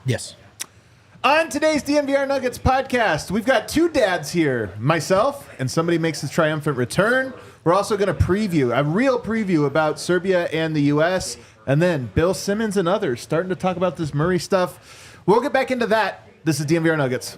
Yes. On today's DNVR Nuggets podcast, we've got two dads here, myself and somebody makes his triumphant return. We're also going to preview, a real preview about Serbia and the U.S., and then Bill Simmons and others starting to talk about this Murray stuff. We'll get back into that. This is DNVR Nuggets.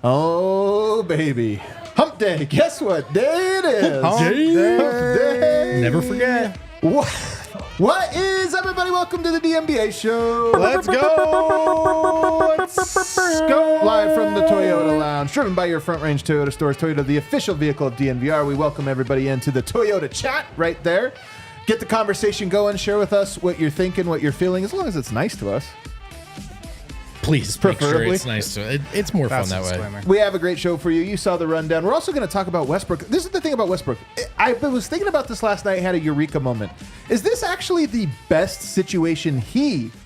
Oh, baby. Hump day. Guess what day it is? Hump day. Never forget. What is up, everybody? Welcome to the DNVR show. Let's go. Let's go. Live from the Toyota Lounge, driven by your Front Range Toyota stores. Toyota, the official vehicle of DNVR. We welcome everybody into the Toyota chat right there. Get the conversation going. Share with us what you're thinking, what you're feeling, as long as it's nice to us. Please make sure it's nice. It's more fun that way. We have a great show for you. You saw the rundown. We're also going to talk about Westbrook. This is the thing about Westbrook. I was thinking about this last night. I had a eureka moment. Is this actually the best situation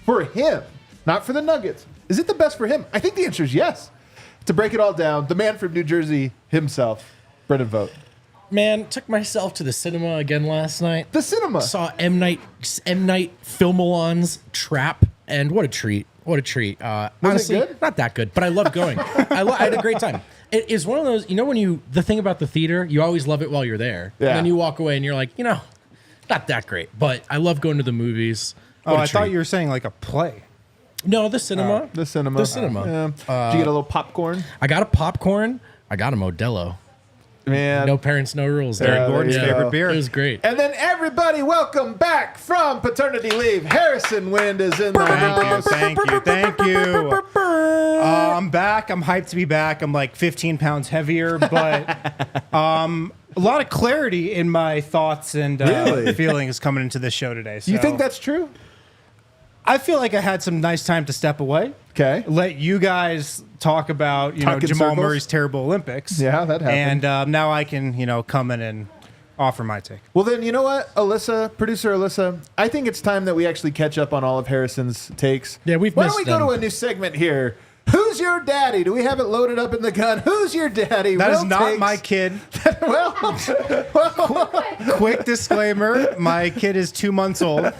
for him, not for the Nuggets? Is it the best for him? I think the answer is yes. To break it all down, the man from New Jersey himself, Brendan Vogt. Man, took myself to the cinema again last night. The cinema. Saw M. Night Filmalon's Trap, and what a treat. What a treat. Honestly, it good? Not that good, but I loved going. I had a great time. It is one of those, when the thing about the theater, you always love it while you're there. Yeah. And then you walk away and you're like, not that great. But I love going to the movies. Oh, I thought you were saying like a play. No, the cinema. The cinema. Yeah. Did you get a little popcorn? I got a popcorn. I got a Modelo. Man. No parents, no rules. Aaron Gordon's favorite beer. It was great. And then everybody, welcome back from paternity leave. Harrison Wind is in the house. Thank you. I'm back. I'm hyped to be back. I'm like 15 pounds heavier, but a lot of clarity in my thoughts and feelings coming into this show today. So You think that's true? I feel like I had some nice time to step away. Okay. Let you guys talk about, Talk in Jamal circles? Murray's terrible Olympics. Yeah, that happened. And now I can, come in and offer my take. Well, then, you know what, producer Alyssa, I think it's time that we actually catch up on all of Harrison's takes. Yeah, Why don't we go to a new segment here? Who's your daddy? Do we have it loaded up in the gun? Who's your daddy? That is not my kid. well, Quick disclaimer, my kid is 2 months old.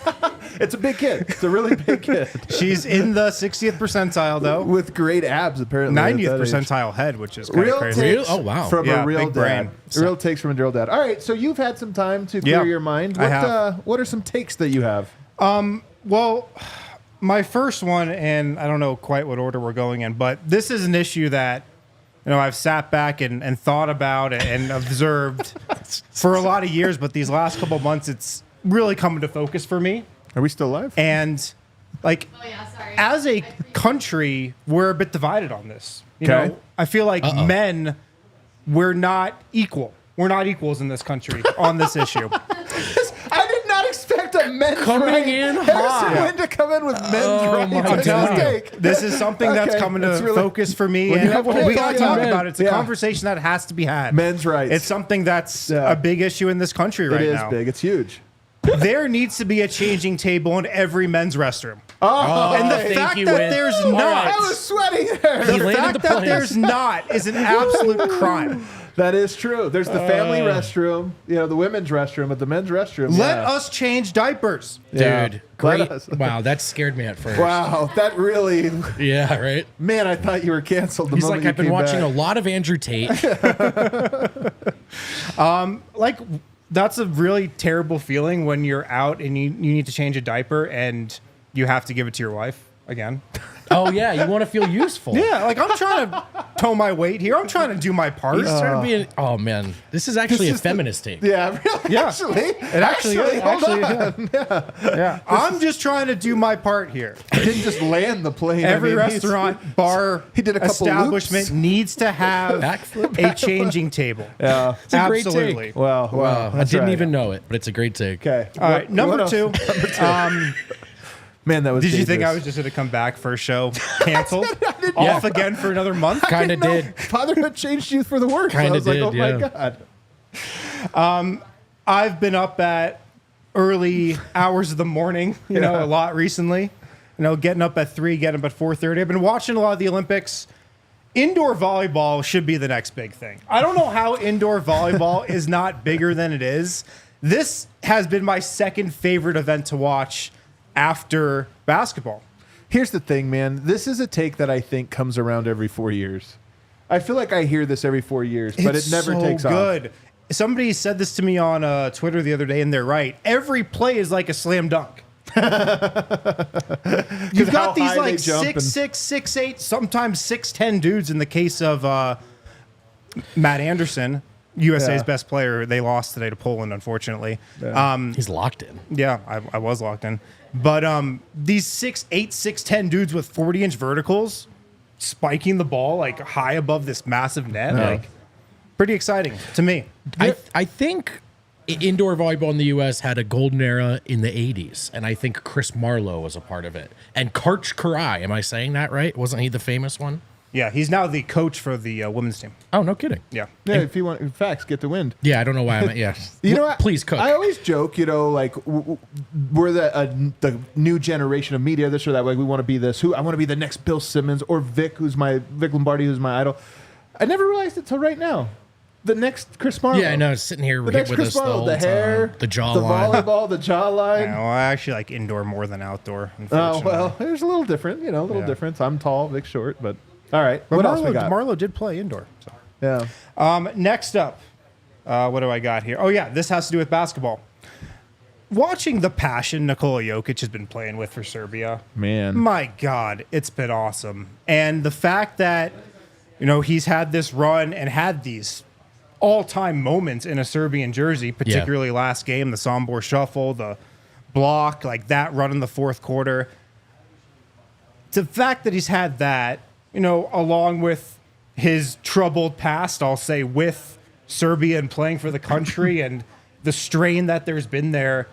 it's a big kid. It's a really big kid. She's in the 60th percentile, though. With great abs, apparently. 90th percentile head, which is kind of crazy. Takes Oh, wow. From Yeah, a real big dad. brain. Real takes from a real dad. All right, so you've had some time to clear your mind. I have. What are some takes that you have? Well, my first one, and I don't know quite what order we're going in, but this is an issue that I've sat back and thought about and observed for a lot of years, but these last couple of months, it's really come into focus for me. Are we still live? And as a country, we're a bit divided on this. You know, I feel like men, we're not equal. We're not equals in this country on this issue. I did not expect a men's Coming right. in Harrison hot. Wind to come in with men's right. I'm telling you, this is something that's coming to focus for me, and we got to talk about it. It's a conversation that has to be had. Men's rights. It's something that's a big issue in this country right now. It is big. It's huge. There needs to be a changing table in every men's restroom. Oh, And the fact that there's I not, was sweating there. the fact that there's not is an absolute crime. That is true. There's the family restroom, the women's restroom, but the men's restroom. Let us change diapers. Dude, great. Let us. Wow, that scared me at first. Wow, that really. Yeah, right? Man, I thought you were canceled. He's like, I've been watching a lot of Andrew Tate. That's a really terrible feeling when you're out and you need to change a diaper and you have to give it to your wife again. Oh, yeah, you want to feel useful. Yeah, like I'm trying to tow my weight here. I'm trying to do my part. He's trying to be oh, man. This is actually a feminist take. Yeah, really? Yeah. It actually is. hold Actually, on. Yeah. I'm just trying to do my part here. He didn't just land the plane. Every restaurant, bar, he did a couple establishment loops. needs to have a changing table. Yeah. It's a great Absolutely. take. Wow. I didn't even know it, but it's a great take. Okay. All right, number two. Man, that was Did you think I dangerous. was just going to come back first show, canceled, off again for another month? Kind of No, did. Fatherhood changed you for the worse. I Kinda was like, did, oh my yeah. God. I've been up at early hours of the morning, a lot recently. Getting up at 3, getting up at 4:30. I've been watching a lot of the Olympics. Indoor volleyball should be the next big thing. I don't know how indoor volleyball is not bigger than it is. This has been my second favorite event to watch after basketball. Here's the thing, man. This is a take that I think comes around every 4 years. I feel like I hear this every 4 years, but It's it never so takes off. good. Somebody said this to me on Twitter the other day, and they're right. Every play is like a slam dunk. You've how got these high they like jump 6'6", 6'8", sometimes 6'10" dudes. In the case of Matt Anderson, USA's Yeah. best player, they lost today to Poland, unfortunately. He's locked in. Yeah, I was locked in. But these 6'8", 6'10" dudes with 40-inch verticals spiking the ball like high above this massive net, like pretty exciting to me. I think indoor volleyball in the U.S. had a golden era in the 80s, and I think Chris Marlowe was a part of it. And Karch Karai, am I saying that right? Wasn't he the famous one? Yeah, he's now the coach for the women's team. Oh, no kidding. Yeah. Yeah, if you want facts, get the wind. Yeah, I don't know why I'm. Yeah, You know what? Please cook. I always joke, like we're the new generation of media, this or that. Like we want to be this. I want to be the next Bill Simmons or Vic Lombardi, who's my idol. I never realized it till right now. The next Chris Marlowe. Yeah, I know. Sitting here The with next us Chris the Marlowe, whole the hair, time. The the jawline. volleyball, the jawline. Yeah, well, I actually like indoor more than outdoor. Oh Unfortunately. well, there's a little different, a little Yeah. difference. I'm tall, Vic's short, but all right. But What else we got? Marlowe did play indoor. So. Yeah. Next up, what do I got here? Oh, yeah, this has to do with basketball. Watching the passion Nikola Jokic has been playing with for Serbia, Man. my God, it's been awesome. And the fact that, he's had this run and had these all-time moments in a Serbian jersey, particularly last game, the Sombor shuffle, the block, like that run in the fourth quarter. The fact that he's had that, along with his troubled past, I'll say, with Serbia and playing for the country and the strain that there's been there,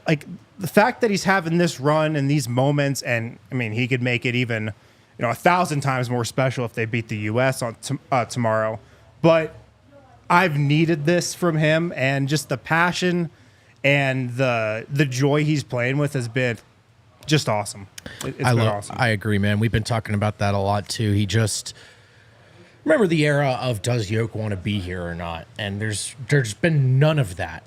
like the fact that he's having this run and these moments, and I mean, he could make it even, 1,000 times more special if they beat the U.S. on tomorrow. But I've needed this from him, and just the passion and the joy he's playing with has been just awesome. It's been awesome. I agree, man. We've been talking about that a lot too. He just remember the era of does Jokic want to be here or not, and there's been none of that.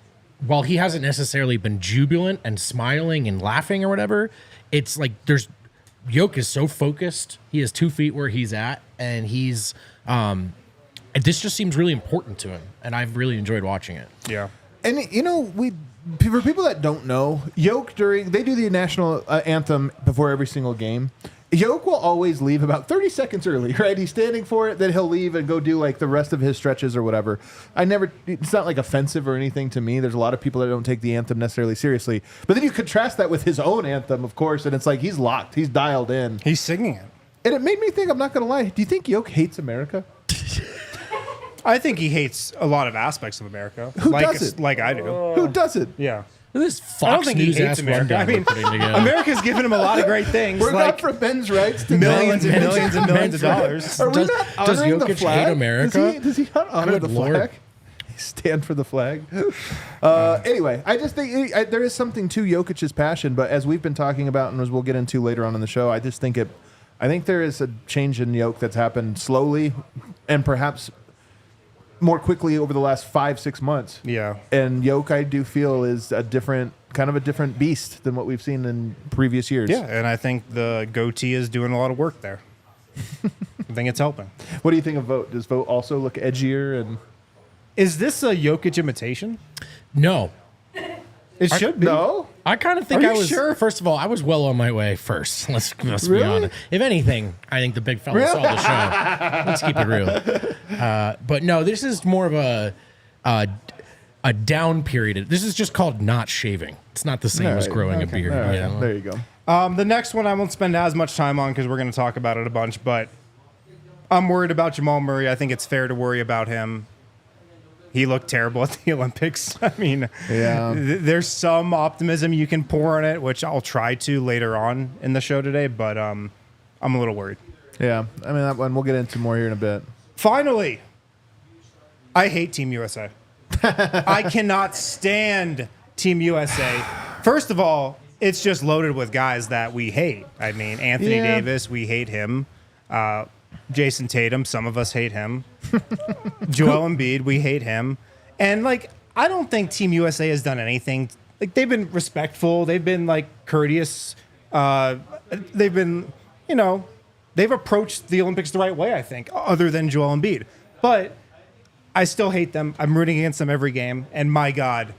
While he hasn't necessarily been jubilant and smiling and laughing or whatever, it's like Jokic is so focused. He has 2 feet where he's at, and he's this just seems really important to him, and I've really enjoyed watching it. Yeah. And for people that don't know, Jokic they do the national anthem before every single game. Jokic will always leave about 30 seconds early, right? He's standing for it, then he'll leave and go do like the rest of his stretches or whatever. It's not like offensive or anything to me. There's a lot of people that don't take the anthem necessarily seriously. But then you contrast that with his own anthem, of course, and it's like he's locked, he's dialed in. He's singing it. And it made me think, I'm not going to lie, do you think Jokic hates America? I think he hates a lot of aspects of America. Who doesn't? Like I do. Who doesn't? Yeah. This I don't Fox think he News hates ass America. rundown I mean, we're putting together. America's given him a lot of great things. We're like not for men's rights to millions and men. millions and millions of dollars. Are we Does- not does honoring the Jokic flag? hate America? Does he not honor Good the Lord. flag? Stand for the flag. Anyway, I just think there is something to Jokic's passion, but as we've been talking about and as we'll get into later on in the show, I think there is a change in Jokic that's happened slowly and perhaps more quickly over the last 5-6 months. Yeah. And Jokic, I do feel, is kind of a different beast than what we've seen in previous years. Yeah, and I think the goatee is doing a lot of work there. I think it's helping. What do you think of Vote? Does Vote also look edgier? And Is this a Jokic imitation? No. It should be. no? I kind of think Are I you was. sure? First of all, I was well on my way first. Let's be Really? honest. If anything, I think the big fella saw the show. Let's keep it real. But no, this is more of a down period. This is just called not shaving. It's not the same as All right. growing Okay. a beard. All right. you know? There you go. The next one I won't spend as much time on because we're going to talk about it a bunch, but I'm worried about Jamal Murray. I think it's fair to worry about him. he looked terrible at the Olympics. I mean, Yeah. there's some optimism you can pour on it, which I'll try to later on in the show today, but I'm a little worried. Yeah. I mean, that one we'll get into more here in a bit. Finally, I hate Team USA. I cannot stand Team USA. First of all, it's just loaded with guys that we hate. I mean, Anthony Davis, we hate him. Jason Tatum, some of us hate him. Joel Embiid, we hate him. And, like, I don't think Team USA has done anything. Like, they've been respectful. They've been, like, courteous. They've been, you know, they've approached the Olympics the right way, I think, other than Joel Embiid. But I still hate them. I'm rooting against them every game. And, my God,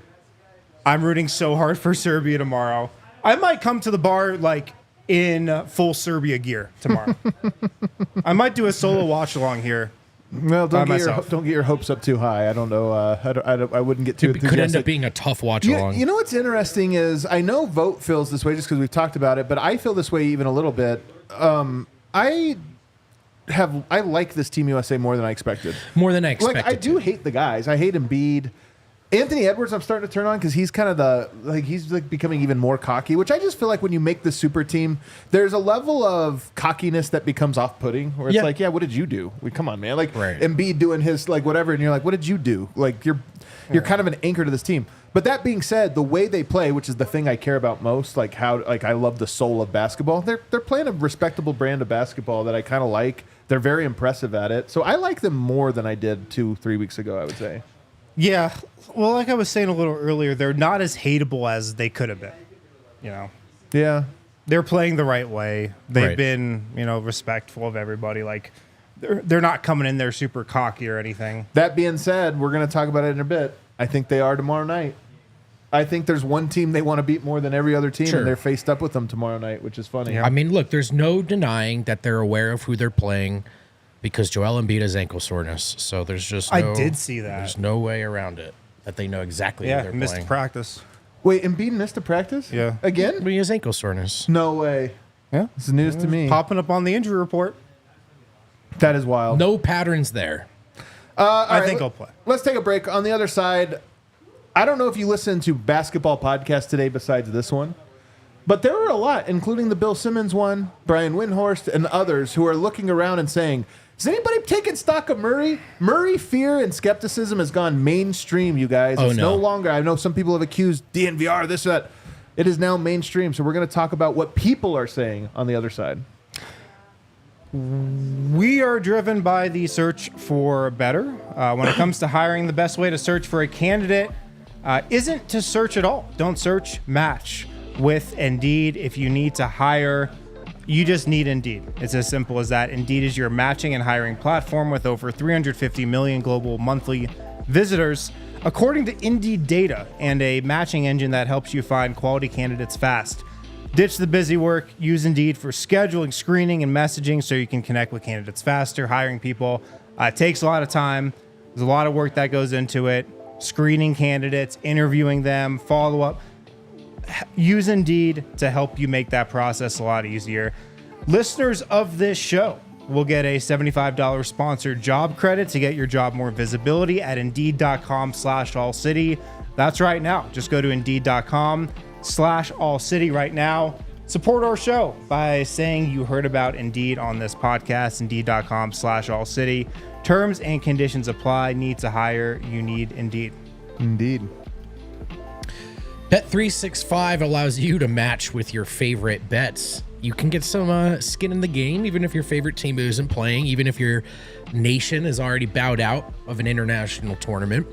I'm rooting so hard for Serbia tomorrow. I might come to the bar, like, in full Serbia gear tomorrow. I might do a solo watch along here. Well, don't get your hopes up too high. I don't know. I wouldn't get too It enthusiastic. could end up being a tough watch along. You know what's interesting is I know Vote feels this way just because we've talked about it, but I feel this way even a little bit. I like this Team USA more than I expected. More than I expected. Like I do hate the guys. I hate Embiid. Anthony Edwards, I'm starting to turn on because he's kind of he's becoming even more cocky, which I just feel like when you make the super team, there's a level of cockiness that becomes off-putting where it's like, yeah, what did you do? Come on, man. Like Embiid doing his like whatever, and you're like, what did you do? Like you're kind of an anchor to this team. But that being said, the way they play, which is the thing I care about most, like how I love the soul of basketball. They're playing a respectable brand of basketball that I kind of like. They're very impressive at it. So I like them more than I did 2-3 weeks ago, I would say. Yeah. Well, like I was saying a little earlier, they're not as hateable as they could have been. You know? Yeah. They're playing the right way. They've been, respectful of everybody. Like, they're not coming in there super cocky or anything. That being said, we're going to talk about it in a bit. I think they are tomorrow night. I think there's one team they want to beat more than every other team, and they're faced up with them tomorrow night, which is funny. Yeah. I mean, look, there's no denying that they're aware of who they're playing because Joel Embiid has ankle soreness. So there's just I did see that. There's no way around it that they know exactly who they're missed playing. practice. Wait, Embiid missed a practice? Yeah. Again? But he has ankle soreness. No way. Yeah. It's news to me. Popping up on the injury report. That is wild. No patterns there. I think I'll play. Let's take a break. On the other side, I don't know if you listened to basketball podcasts today besides this one, but there were a lot, including the Bill Simmons one, Brian Windhorst, and others who are looking around and saying, is anybody taking stock of Murray? Murray fear and skepticism has gone mainstream, you guys. It's no longer, I know some people have accused DNVR, this or that. It is now mainstream, so we're going to talk about what people are saying on the other side. We are driven by the search for better. When it comes to hiring, the best way to search for a candidate isn't to search at all. Don't search, match with Indeed. If you need to hire, you just need Indeed. It's as simple as that. Indeed is your matching and hiring platform with over 350 million global monthly visitors, according to Indeed data, and a matching engine that helps you find quality candidates fast. Ditch the busy work. Use Indeed for scheduling, screening, and messaging so you can connect with candidates faster. Hiring people takes a lot of time. There's a lot of work that goes into it. Screening candidates, interviewing them, follow-up. Use Indeed to help you make that process a lot easier. Listeners of this show will get a $75 sponsored job credit to get your job more visibility at Indeed.com/AllCity. That's right now. Just go to Indeed.com/AllCity right now. Support our show by saying you heard about Indeed on this podcast. Indeed.com/AllCity. Terms and conditions apply. Need to hire. You need Indeed. Indeed. Bet365 allows you to match with your favorite bets. You can get some skin in the game, even if your favorite team isn't playing, even if your nation is already bowed out of an international tournament.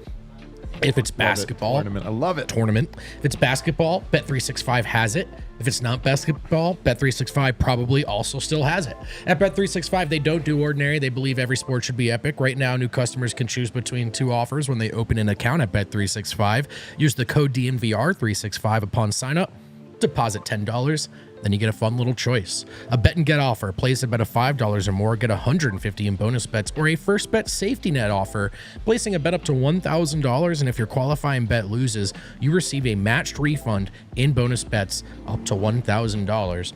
If it's basketball, tournament. I love it. Tournament. If it's basketball, Bet365 has it. If it's not basketball, Bet365 probably also still has it. At Bet365, they don't do ordinary. They believe every sport should be epic. Right now, new customers can choose between two offers when they open an account at Bet365. Use the code DNVR365 upon sign up. Deposit $10. Then you get a fun little choice. A bet and get offer. Place a bet of $5 or more, get $150 in bonus bets, or a first bet safety net offer. Placing a bet up to $1,000, and if your qualifying bet loses, you receive a matched refund in bonus bets up to $1,000.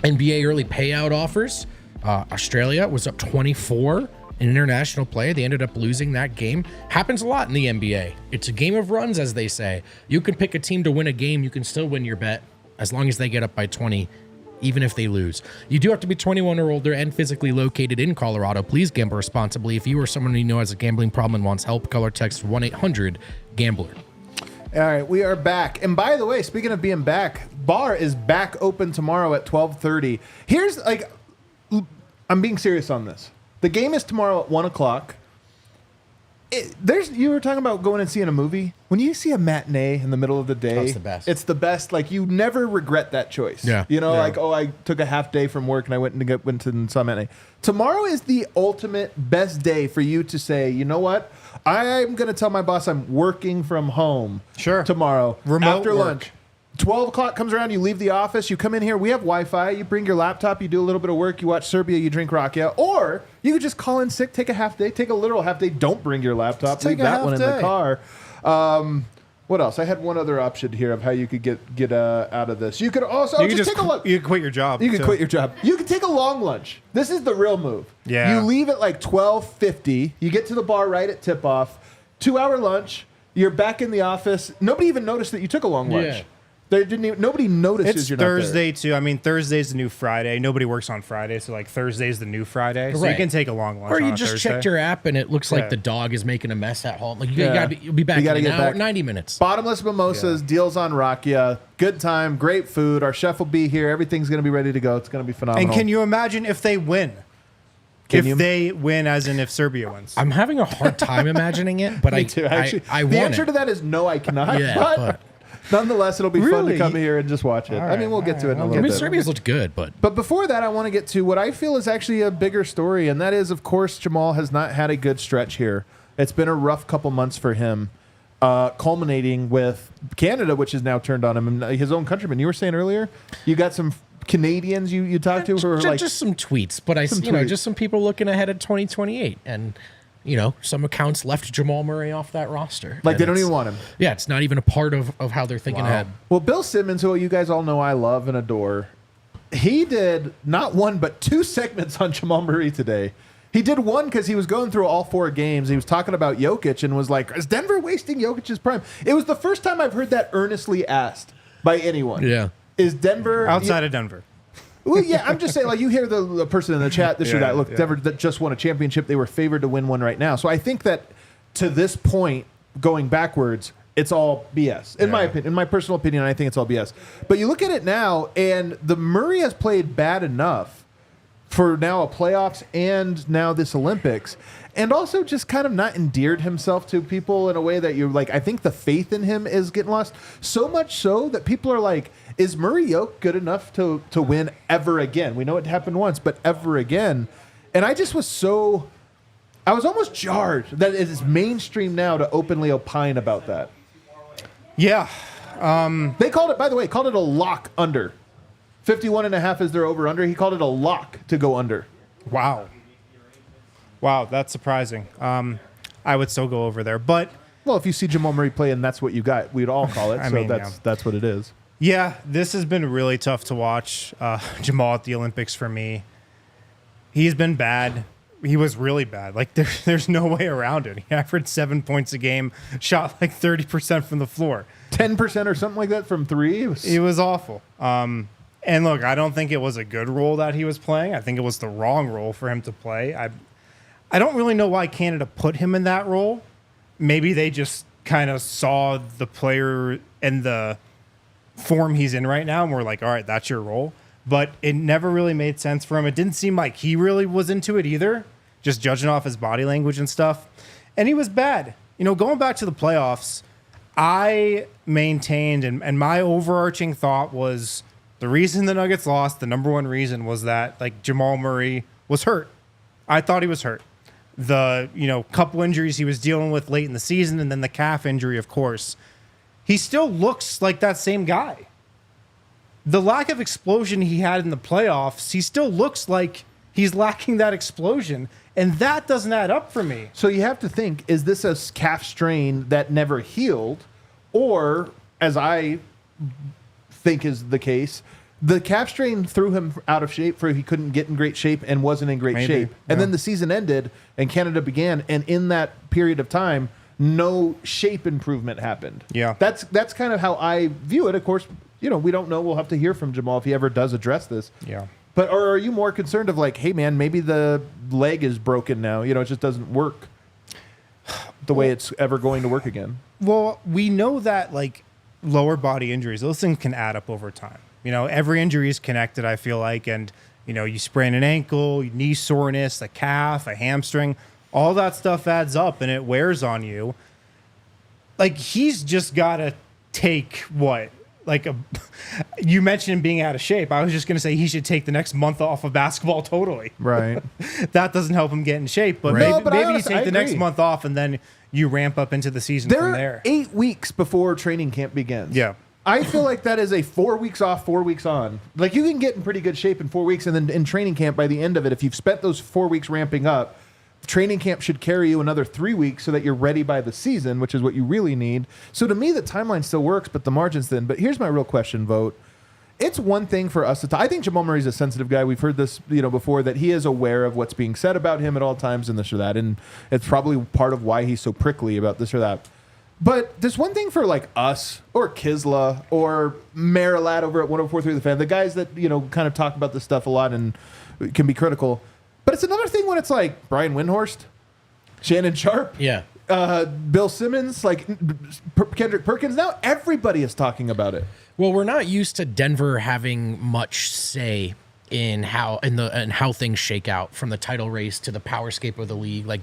NBA early payout offers. Australia was up 24 in international play. They ended up losing that game. Happens a lot in the NBA. It's a game of runs, as they say. You can pick a team to win a game. You can still win your bet as long as they get up by 20, even if they lose. You do have to be 21 or older and physically located in Colorado. Please gamble responsibly. If you or someone you know has a gambling problem and wants help, call or text 1-800-GAMBLER. All right, we are back. And by the way, speaking of being back, bar is back open tomorrow at 12:30. Here's I'm being serious on this. The game is tomorrow at 1 o'clock. You were talking about going and seeing a movie. When you see a matinee in the middle of the day, it's the best. It's the best. Like, you never regret that choice. Yeah. You know, Yeah. like, oh, I took a half day from work and I went and saw a matinee. Tomorrow is the ultimate best day for you to say, you know what? I'm going to tell my boss I'm working from home tomorrow. Remote after work. lunch. 12 o'clock comes around, you leave the office, you come in here, we have Wi-Fi, you bring your laptop, you do a little bit of work, you watch Serbia, you drink rakia, or you could just call in sick, take a half day, take a literal half day, don't bring your laptop, leave that one in the car. What else? I had one other option here of how you could get out of this. You could also just take a look. You could quit your job. You could quit your job. You could take a long lunch. This is the real move. Yeah. You leave at like 12:50. You get to the bar right at tip-off. 2-hour lunch. You're back in the office. Nobody even noticed that you took a long lunch. Yeah. Nobody notices It's you're Thursday not too. I mean, Thursday's the new Friday. Nobody works on Friday, so like Thursday's the new Friday. So you Right. can take a long lunch. Or you on a just Thursday. checked your app and it looks like Yeah. the dog is making a mess at home. Like Yeah. you'll be back You gotta in an get hour, back. 90 minutes. Bottomless mimosas, deals on rakia, good time, great food. Our chef will be here. Everything's going to be ready to go. It's going to be phenomenal. And can you imagine if they win? They win, as in if Serbia wins. I'm having a hard time imagining it, but Me too, actually. I the want answer it. to that is no, I cannot. Yeah, but nonetheless, it'll be fun to Really? come here and just watch it. All I mean, right, we'll get to it in a all little I mean, bit. Serbia's looked good, but But before that, I want to get to what I feel is actually a bigger story, and that is, of course, Jamal has not had a good stretch here. It's been a rough couple months for him, culminating with Canada, which has now turned on him, and his own countrymen. You were saying earlier, you got some Canadians you talked to who are like... just some tweets. But Some tweets. just some people looking ahead at 2028, and some accounts left Jamal Murray off that roster. Like, And they don't it's- even want him. Yeah, it's not even a part of how they're thinking ahead. Well, Bill Simmons, who you guys all know I love and adore, he did not one but two segments on Jamal Murray today. He did one because he was going through all 4 games. He was talking about Jokic and was like, is Denver wasting Jokic's prime? It was the first time I've heard that earnestly asked by anyone. Yeah. Is Denver... Outside of Denver. Well, yeah, I'm just saying, like, you hear the person in the chat, this or Yeah, that. Look, yeah. Denver that just won a championship. They were favored to win one right now. So I think that to this point, going backwards, it's all BS. In my opinion, in my personal opinion, I think it's all BS. But you look at it now, and the Murray has played bad enough for now a playoffs and now this Olympics, and also just kind of not endeared himself to people in a way that you're like, I think the faith in him is getting lost. So much so that people are like, is Murray Yoke good enough to win ever again? We know it happened once, but ever again. And I just was I was almost jarred that it is mainstream now to openly opine about that. Yeah. They called it, by the way, a lock under. 51.5 is their over-under. He called it a lock to go under. Wow. Wow, that's surprising. I would still go over there, but Well, if you see Jamal Murray play and that's what you got, we'd all call it. I So mean, that's what it is. yeah, this has been really tough to watch. Jamal at the Olympics for me. He's been bad. He was really bad. Like there's no way around it. He averaged 7 points a game, shot like 30% from the floor. 10% or something like that from 3. It was awful. And look, I don't think it was a good role that he was playing. I think it was the wrong role for him to play. I don't really know why Canada put him in that role. Maybe they just kind of saw the player and the form he's in right now and were like, all right, that's your role. But it never really made sense for him. It didn't seem like he really was into it either, just judging off his body language and stuff. And he was bad. Going back to the playoffs, I maintained, and my overarching thought was the reason the Nuggets lost, the number one reason was that like Jamal Murray was hurt. I thought he was hurt. The, couple injuries he was dealing with late in the season and then the calf injury, of course. He still looks like that same guy. The lack of explosion he had in the playoffs, he still looks like he's lacking that explosion. And that doesn't add up for me. So you have to think, is this a calf strain that never healed? Or, as I think is the case, The calf strain threw him out of shape for he couldn't get in great shape and wasn't in great shape. And then the season ended and Canada began. And in that period of time, no shape improvement happened. Yeah. That's kind of how I view it. Of course, we don't know. We'll have to hear from Jamal if he ever does address this. Yeah. But or are you more concerned of like, hey, man, maybe the leg is broken now. It just doesn't work the way it's ever going to work again. Well, we know that like lower body injuries, those things can add up over time. Every injury is connected, I feel like. And, you sprain an ankle, knee soreness, a calf, a hamstring, all that stuff adds up and it wears on you. Like, he's just got to take what? You mentioned him being out of shape. I was just going to say he should take the next month off of basketball totally. Right. That doesn't help him get in shape. But Right. maybe you I take the next month off and then you ramp up into the season from there. 8 weeks before training camp begins. Yeah. I feel like that is a 4 weeks off, 4 weeks on. Like, you can get in pretty good shape in 4 weeks, and then in training camp, by the end of it, if you've spent those 4 weeks ramping up, training camp should carry you another 3 weeks so that you're ready by the season, which is what you really need. So to me, the timeline still works, but the margin's thin. But here's my real question, Vote. It's one thing for us to talk. I think Jamal Murray's a sensitive guy. We've heard this, before, that he is aware of what's being said about him at all times and this or that. And it's probably part of why he's so prickly about this or that. But there's one thing for like us or Kisla or Marilat over at 104.3 The Fan, the guys that, kind of talk about this stuff a lot and can be critical. But it's another thing when it's like Brian Windhorst, Shannon Sharp, Bill Simmons, like Kendrick Perkins. Now everybody is talking about it. Well, we're not used to Denver having much say in how things shake out, from the title race to the powerscape of the league. Like,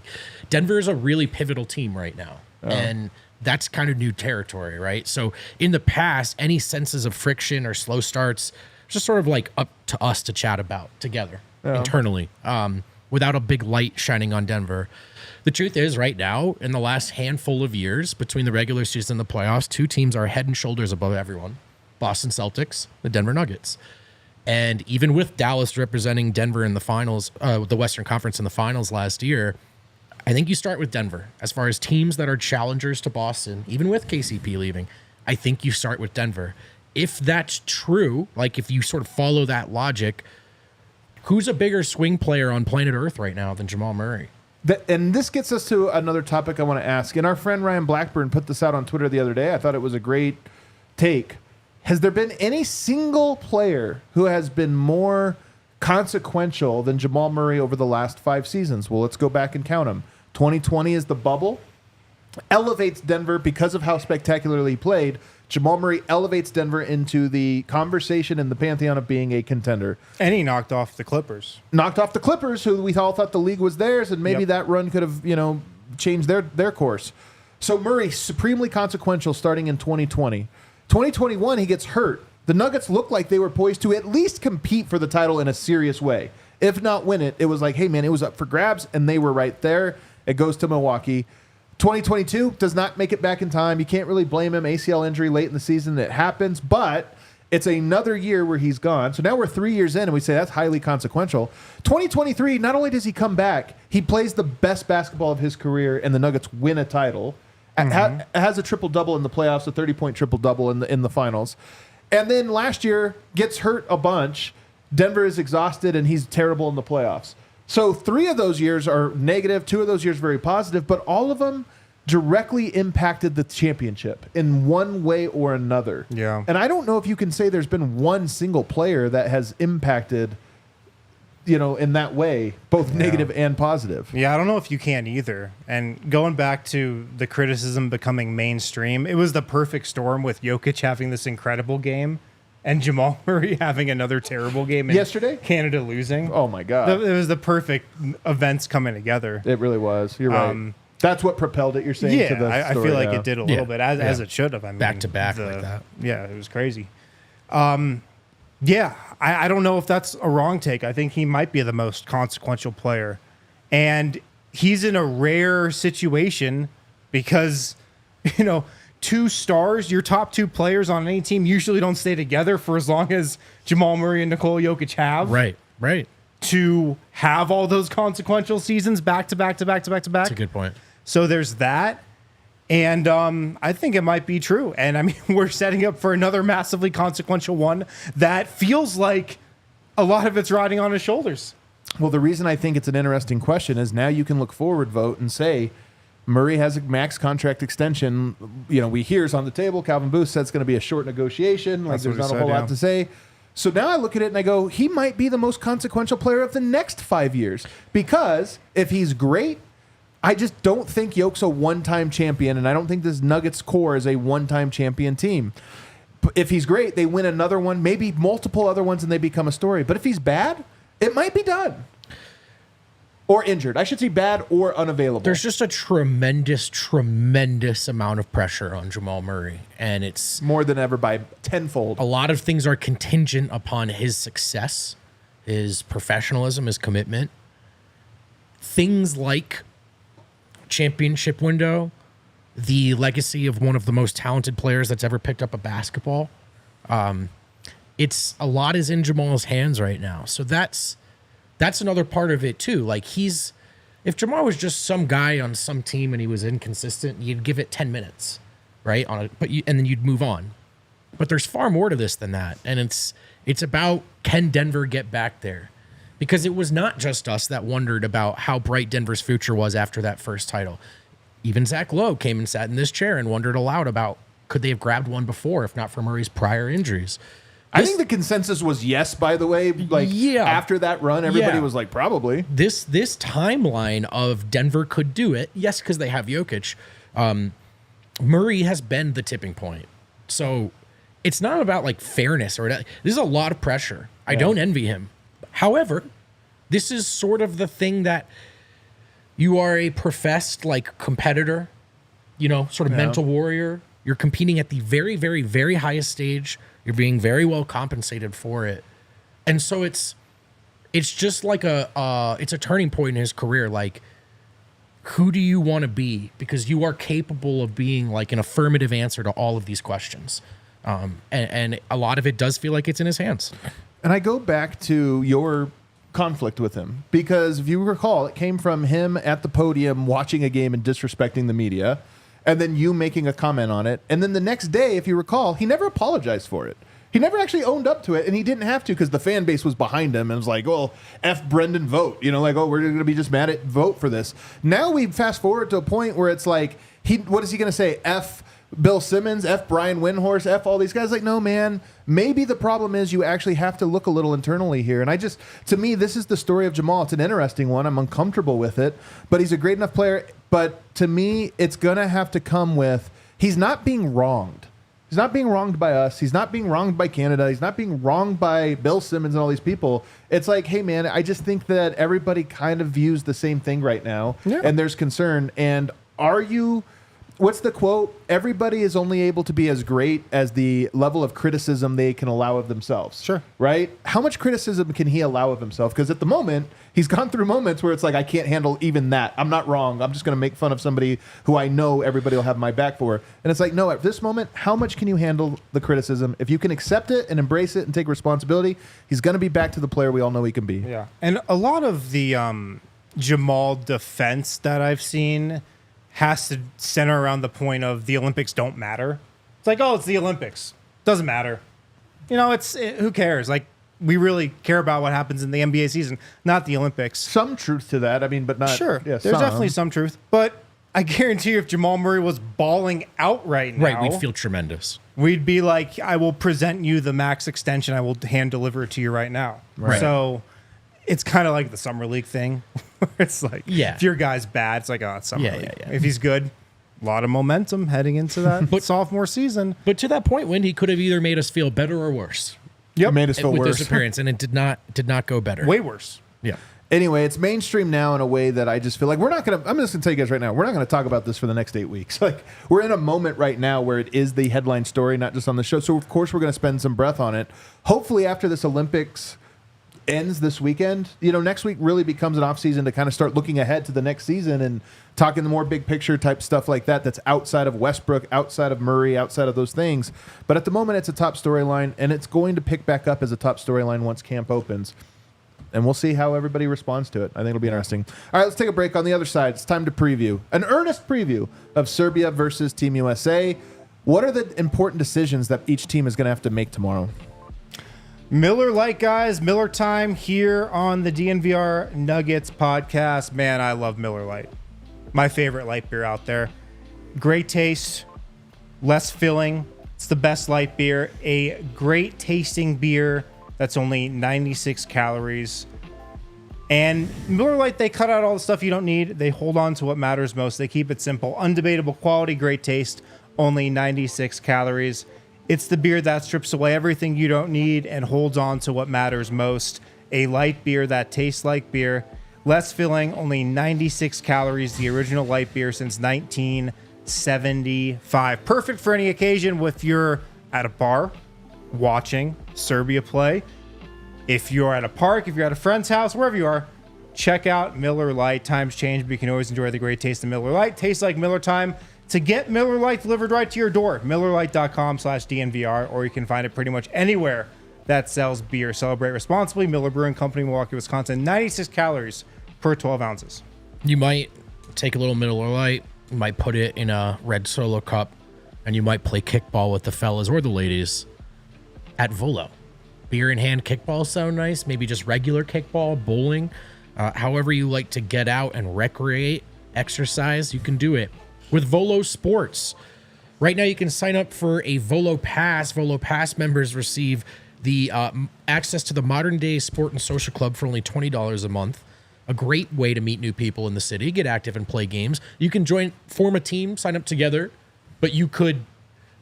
Denver is a really pivotal team right now. And that's kind of new territory, right? So in the past, any senses of friction or slow starts, just sort of like up to us to chat about together internally, without a big light shining on Denver. The truth is, right now, in the last handful of years between the regular season and the playoffs, two teams are head and shoulders above everyone: Boston Celtics, the Denver Nuggets. And even with Dallas representing Denver in the finals, the Western Conference in the finals last year, I think you start with Denver. As far as teams that are challengers to Boston, even with KCP leaving, I think you start with Denver. If that's true, like if you sort of follow that logic, who's a bigger swing player on planet Earth right now than Jamal Murray? And this gets us to another topic I want to ask. And our friend Ryan Blackburn put this out on Twitter the other day. I thought it was a great take. Has there been any single player who has been more consequential than Jamal Murray over the last 5 seasons? Well, let's go back and count them. 2020 is the bubble. Elevates Denver because of how spectacularly he played. Jamal Murray elevates Denver into the conversation in the pantheon of being a contender. And he knocked off the Clippers. Knocked off the Clippers, who we all thought the league was theirs, and maybe that run could have, changed their course. So Murray, supremely consequential starting in 2020. 2021, he gets hurt. The Nuggets looked like they were poised to at least compete for the title in a serious way. If not win it, it was like, hey, man, it was up for grabs, and they were right there. It goes to Milwaukee. 2022 does not make it back in time. You can't really blame him. ACL injury late in the season. It happens, but it's another year where he's gone. So now we're 3 years in, and we say that's highly consequential. 2023, not only does he come back, he plays the best basketball of his career, and the Nuggets win a title. Has a triple-double in the playoffs, a 30-point triple-double in the finals. And then last year, gets hurt a bunch. Denver is exhausted, and he's terrible in the playoffs. So 3 of those years are negative, 2 of those years very positive, but all of them directly impacted the championship in one way or another. Yeah. And I don't know if you can say there's been one single player that has impacted, in that way, both negative and positive. Yeah, I don't know if you can either. And going back to the criticism becoming mainstream, it was the perfect storm with Jokic having this incredible game and Jamal Murray having another terrible game Yesterday? Canada losing. Oh, my God. It was the perfect events coming together. It really was. You're right. That's what propelled it, you're saying? Yeah, to the I story, feel like it did a little bit, as it should have. I mean, Back to back like that. Yeah, it was crazy. Yeah, I don't know if that's a wrong take. I think he might be the most consequential player. And he's in a rare situation because, 2 stars, your top 2 players on any team usually don't stay together for as long as Jamal Murray and Nikola Jokic have. Right. To have all those consequential seasons back to back to back to back to back. That's a good point. So there's that. And I think it might be true. And I mean, we're setting up for another massively consequential one that feels like a lot of it's riding on his shoulders. Well, the reason I think it's an interesting question is now you can look forward, vote, and say Murray has a max contract extension. You know, we hear it's on the table. Calvin Booth said it's going to be a short negotiation. Like, there's not a whole lot to say. So now I look at it and I go, he might be the most consequential player of the next 5 years. Because if he's great, I just don't think Jokic's a one-time champion, and I don't think this Nuggets core is a one-time champion team. If he's great, they win another one, maybe multiple other ones, and they become a story. But if he's bad, it might be done. Or injured. I should say bad or unavailable. There's just a tremendous, tremendous amount of pressure on Jamal Murray. And it's more than ever by tenfold. A lot of things are contingent upon his success, his professionalism, his commitment. Things like championship window, the legacy of one of the most talented players that's ever picked up a basketball. It's a lot is in Jamal's hands right now. So that's another part of it too. Like, if Jamal was just some guy on some team and he was inconsistent, you'd give it 10 minutes, right? And then you'd move on. But there's far more to this than that. And it's about, can Denver get back there? Because it was not just us that wondered about how bright Denver's future was after that first title. Even Zach Lowe came and sat in this chair and wondered aloud about, could they have grabbed one before, if not for Murray's prior injuries? I think the consensus was yes, by the way. Like, after that run, everybody was like, probably. This timeline of Denver could do it, yes, because they have Jokic. Murray has been the tipping point. So it's not about like fairness or this is a lot of pressure. I don't envy him. However, this is sort of the thing that you are a professed like competitor, you know, sort of mental warrior. You're competing at the very, very, very highest stage. You're being very well compensated for it. And so it's just like it's a turning point in his career. Like, who do you want to be? Because you are capable of being like an affirmative answer to all of these questions. And a lot of it does feel like it's in his hands. And I go back to your conflict with him, because if you recall, it came from him at the podium watching a game and disrespecting the media, and then you making a comment on it. And then the next day, if you recall, he never apologized for it. He never actually owned up to it, and he didn't have to because the fan base was behind him and was like, well, F Brendan vote. You know, like, oh, we're going to be just mad at vote for this. Now we fast forward to a point where it's like, what is he going to say? F Bill Simmons, F Brian Windhorst, F all these guys. Like, no, man, maybe the problem is you actually have to look a little internally here. And to me, this is the story of Jamal. It's an interesting one. I'm uncomfortable with it, but he's a great enough player. But to me, it's going to have to come with, he's not being wronged. He's not being wronged by us. He's not being wronged by Canada. He's not being wronged by Bill Simmons and all these people. It's like, hey, man, I just think that everybody kind of views the same thing right now. Yeah. And there's concern. And what's the quote? Everybody is only able to be as great as the level of criticism they can allow of themselves. Sure. Right? How much criticism can he allow of himself? Because at the moment, he's gone through moments where it's like, I can't handle even that. I'm not wrong. I'm just going to make fun of somebody who I know everybody will have my back for. And it's like, no, at this moment, how much can you handle the criticism? If you can accept it and embrace it and take responsibility, he's going to be back to the player we all know he can be. Yeah. And a lot of the Jamal defense that I've seen has to center around the point of the Olympics don't matter. It's like, oh, it's the Olympics. Doesn't matter. You know, who cares? Like, we really care about what happens in the NBA season, not the Olympics. Some truth to that. I mean, but not. Sure. Yeah, there's definitely some truth. But I guarantee you, if Jamal Murray was balling out right now, we'd feel tremendous. We'd be like, I will present you the max extension. I will hand deliver it to you right now. Right. So it's kind of like the summer league thing. It's like, if your guy's bad, it's like, oh, it's summer league. If he's good, a lot of momentum heading into that sophomore season. But to that point, he could have either made us feel better or worse. Yep, made us feel with worse this appearance, and it did not go better. Way worse. Yeah. Anyway, it's mainstream now in a way that I just feel like I'm just going to tell you guys right now, we're not going to talk about this for the next 8 weeks. Like, we're in a moment right now where it is the headline story, not just on the show. So, of course, we're going to spend some breath on it. Hopefully, after this Olympics ends this weekend, next week really becomes an off season to kind of start looking ahead to the next season and talking the more big picture type stuff like that's outside of Westbrook, outside of Murray, outside of those things. But at the moment, it's a top storyline, and it's going to pick back up as a top storyline once camp opens. and we'll see how everybody responds to it. I think it'll be interesting. All right, let's take a break. On the other side, it's time to preview, an earnest preview of Serbia versus Team USA. What are the important decisions that each team is going to have to make tomorrow? Miller Lite, guys. Miller time here on the DNVR Nuggets podcast. Man, I love Miller Lite. My favorite light beer out there. Great taste, less filling. It's the best light beer. A great tasting beer that's only 96 calories. And Miller Lite, they cut out all the stuff you don't need. They hold on to what matters most. They keep it simple. Undebatable quality, great taste, only 96 calories. It's the beer that strips away everything you don't need and holds on to what matters most. A light beer that tastes like beer. Less filling, only 96 calories. The original light beer since 1975. Perfect for any occasion if you're at a bar watching Serbia play. If you're at a park, if you're at a friend's house, wherever you are, check out Miller Lite. Times change, but you can always enjoy the great taste of Miller Lite. Tastes like Miller time. To get Miller Lite delivered right to your door, MillerLite.com/DNVR, or you can find it pretty much anywhere that sells beer. Celebrate responsibly. Miller Brewing Company, Milwaukee, Wisconsin. 96 calories per 12 ounces. You might take a little Miller Lite, you might put it in a red Solo cup, and you might play kickball with the fellas or the ladies at Volo. Beer in hand kickball sound nice. Maybe just regular kickball, bowling. However you like to get out and recreate, exercise, you can do it with Volo Sports. Right now, you can sign up for a Volo Pass. Volo Pass members receive the access to the Modern Day Sport and Social Club for only $20 a month. A great way to meet new people in the city, get active and play games. You can form a team, sign up together, but you could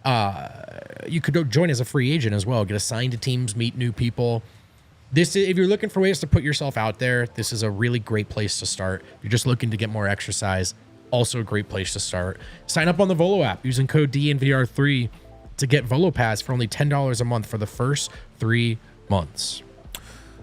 join as a free agent as well. Get assigned to teams, meet new people. If you're looking for ways to put yourself out there, this is a really great place to start. If you're just looking to get more exercise, also a great place to start. Sign up on the Volo app using code DNVR3 to get Volo Pass for only $10 a month for the first 3 months.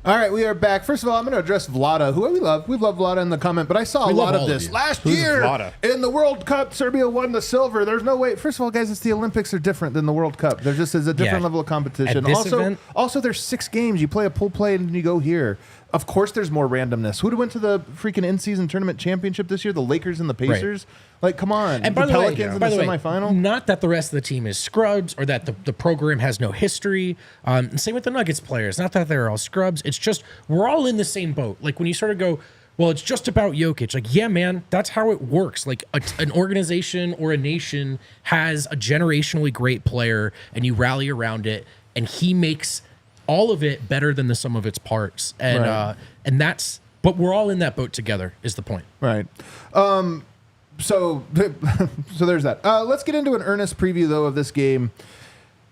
All right, we are back. First of all, I'm going to address Vlada, who we love. We love Vlada in the comment, but I saw a lot of this. Last year in the World Cup, Serbia won the silver. There's no way. First of all, guys, it's the Olympics are different than the World Cup. There just is a different level of competition. Also, there's 6 games. You play a pool play and you go here. Of course, there's more randomness. Who went to the freaking in-season tournament championship this year? The Lakers and the Pacers? Right. Like, come on. And by the Pelicans way, in the semifinal? Not that the rest of the team is scrubs or that the program has no history. Same with the Nuggets players. Not that they're all scrubs. It's just we're all in the same boat. Like, when you sort of go, well, it's just about Jokic. Like, yeah, man, that's how it works. Like, an organization or a nation has a generationally great player, and you rally around it, and he makes all of it better than the sum of its parts. And right. But we're all in that boat together is the point. Right. So there's that. Let's get into an earnest preview, though, of this game.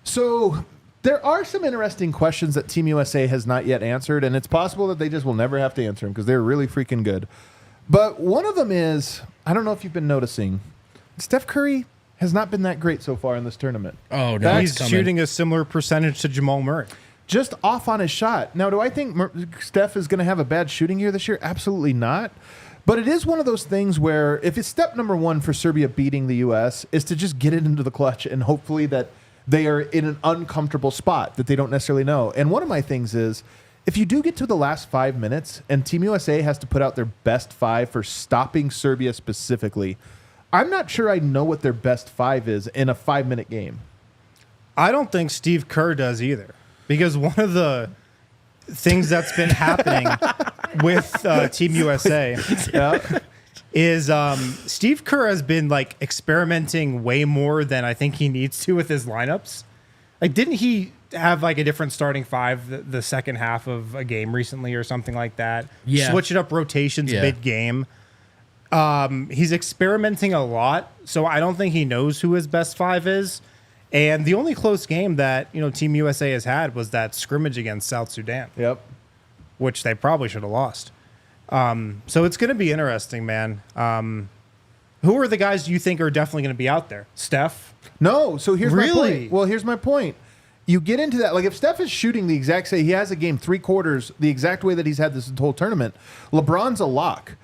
So there are some interesting questions that Team USA has not yet answered, and it's possible that they just will never have to answer them because they're really freaking good. But one of them is, I don't know if you've been noticing, Steph Curry has not been that great so far in this tournament. Oh, no. He's shooting a similar percentage to Jamal Murray. Just off on his shot. Now, do I think Steph is going to have a bad shooting year this year? Absolutely not. But it is one of those things where if it's step number 1 for Serbia beating the U.S. is to just get it into the clutch and hopefully that they are in an uncomfortable spot that they don't necessarily know. And one of my things is if you do get to the last 5 minutes and Team USA has to put out their best 5 for stopping Serbia specifically, I'm not sure I know what their best 5 is in a 5-minute game. I don't think Steve Kerr does either. Because one of the things that's been happening with Team USA is Steve Kerr has been like experimenting way more than I think he needs to with his lineups. Like, didn't he have like a different starting 5 the second half of a game recently or something like that? Yeah. Switching up rotations mid-game. He's experimenting a lot, so I don't think he knows who his best 5 is. And the only close game that Team USA has had was that scrimmage against South Sudan. Yep. Which they probably should have lost. So it's going to be interesting, man. Who are the guys you think are definitely going to be out there? Steph? No. So here's my Really? point. Well, here's my point. You get into that. Like, if Steph is shooting the exact same, he has a game 3 quarters the exact way that he's had this whole tournament, LeBron's a lock.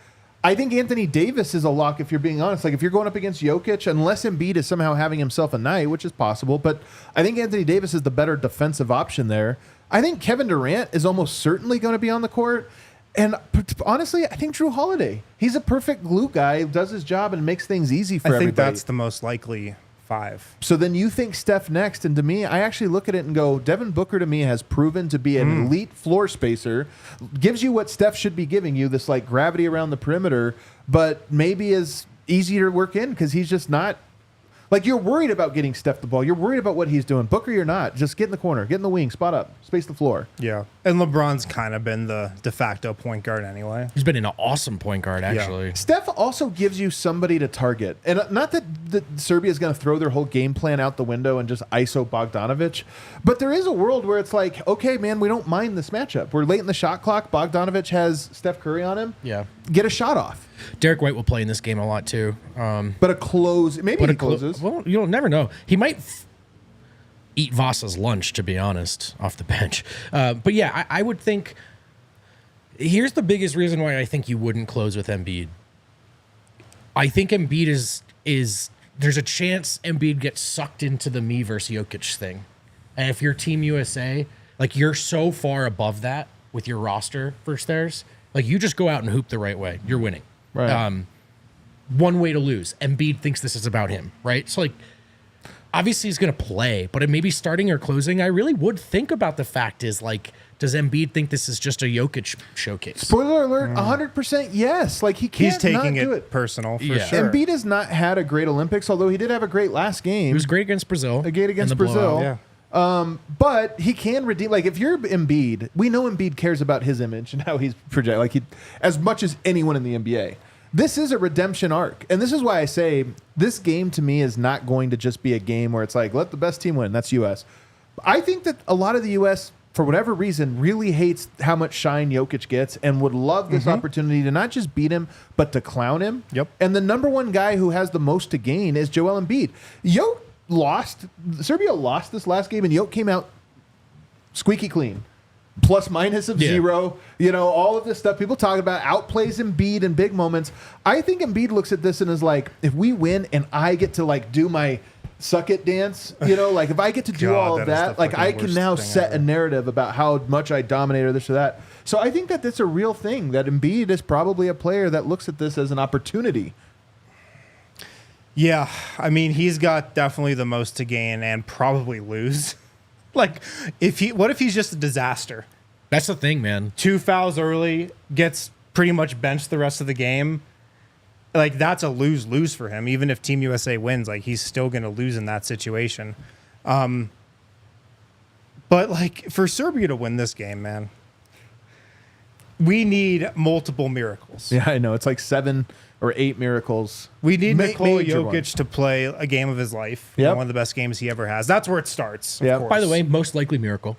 I think Anthony Davis is a lock, if you're being honest. Like, if you're going up against Jokic, unless Embiid is somehow having himself a night, which is possible, but I think Anthony Davis is the better defensive option there. I think Kevin Durant is almost certainly going to be on the court. And honestly, I think Drew Holiday. He's a perfect glue guy, does his job, and makes things easy for everybody. I think that's the most likely 5. So then you think Steph next, and to me, I actually look at it and go, Devin Booker to me has proven to be an elite floor spacer, gives you what Steph should be giving you, this like gravity around the perimeter, but maybe is easier to work in because he's just not. Like, you're worried about getting Steph the ball. You're worried about what he's doing. Booker, you're not. Just get in the corner. Get in the wing. Spot up. Space the floor. Yeah. And LeBron's kind of been the de facto point guard anyway. He's been an awesome point guard, actually. Yeah. Steph also gives you somebody to target. And not that Serbia is going to throw their whole game plan out the window and just ISO Bogdanovic, but there is a world where it's like, okay, man, we don't mind this matchup. We're late in the shot clock. Bogdanovic has Steph Curry on him. Yeah. Get a shot off. Derek White will play in this game a lot, too. But a close, maybe he closes. Well, you'll never know. He might eat Vasa's lunch, to be honest, off the bench. But yeah, I would think, here's the biggest reason why I think you wouldn't close with Embiid. I think Embiid is there's a chance Embiid gets sucked into the me versus Jokic thing. And if you're Team USA, like, you're so far above that with your roster versus theirs, like, you just go out and hoop the right way. You're winning. Right. One way to lose. Embiid thinks this is about him, right? So, like, obviously he's going to play, but it may be starting or closing. I really would think about the fact is, like, does Embiid think this is just a Jokic showcase? Spoiler alert, 100% yes. Like, he can't He's taking not do it personal, for Yeah. sure. Embiid has not had a great Olympics, although he did have a great last game. He was great against Brazil. Again against in the Brazil. blowout. Yeah. But he can redeem. Like, if you're Embiid, we know Embiid cares about his image and how he's projected. Like, as much as anyone in the NBA. This is a redemption arc. And this is why I say this game to me is not going to just be a game where it's like, let the best team win. That's U.S. I think that a lot of the U.S., for whatever reason, really hates how much shine Jokic gets and would love this opportunity to not just beat him, but to clown him. Yep. And the number one guy who has the most to gain is Joel Embiid. Serbia lost this last game, and Jokic came out squeaky clean. Plus minus of 0, all of this stuff people talk about, outplays Embiid in big moments. I think Embiid looks at this and is like, if we win and I get to, like, do my suck it dance, like, if I get to do all of that, like, I can now set a narrative about how much I dominate or this or that. So I think that that's a real thing, that Embiid is probably a player that looks at this as an opportunity. Yeah. I mean, he's got definitely the most to gain and probably lose. Like, what if he's just a disaster? That's the thing, man. 2 fouls early, gets pretty much benched the rest of the game. Like, that's a lose-lose for him. Even if Team USA wins, like, he's still going to lose in that situation. But, like, for Serbia to win this game, man, we need multiple miracles. Yeah, I know. It's like 7 or 8 miracles. We need Nikola major Jokic ones. to play a game of his life. Yep. One of the best games he ever has. That's where it starts. Yep. Of course. By the way, most likely miracle.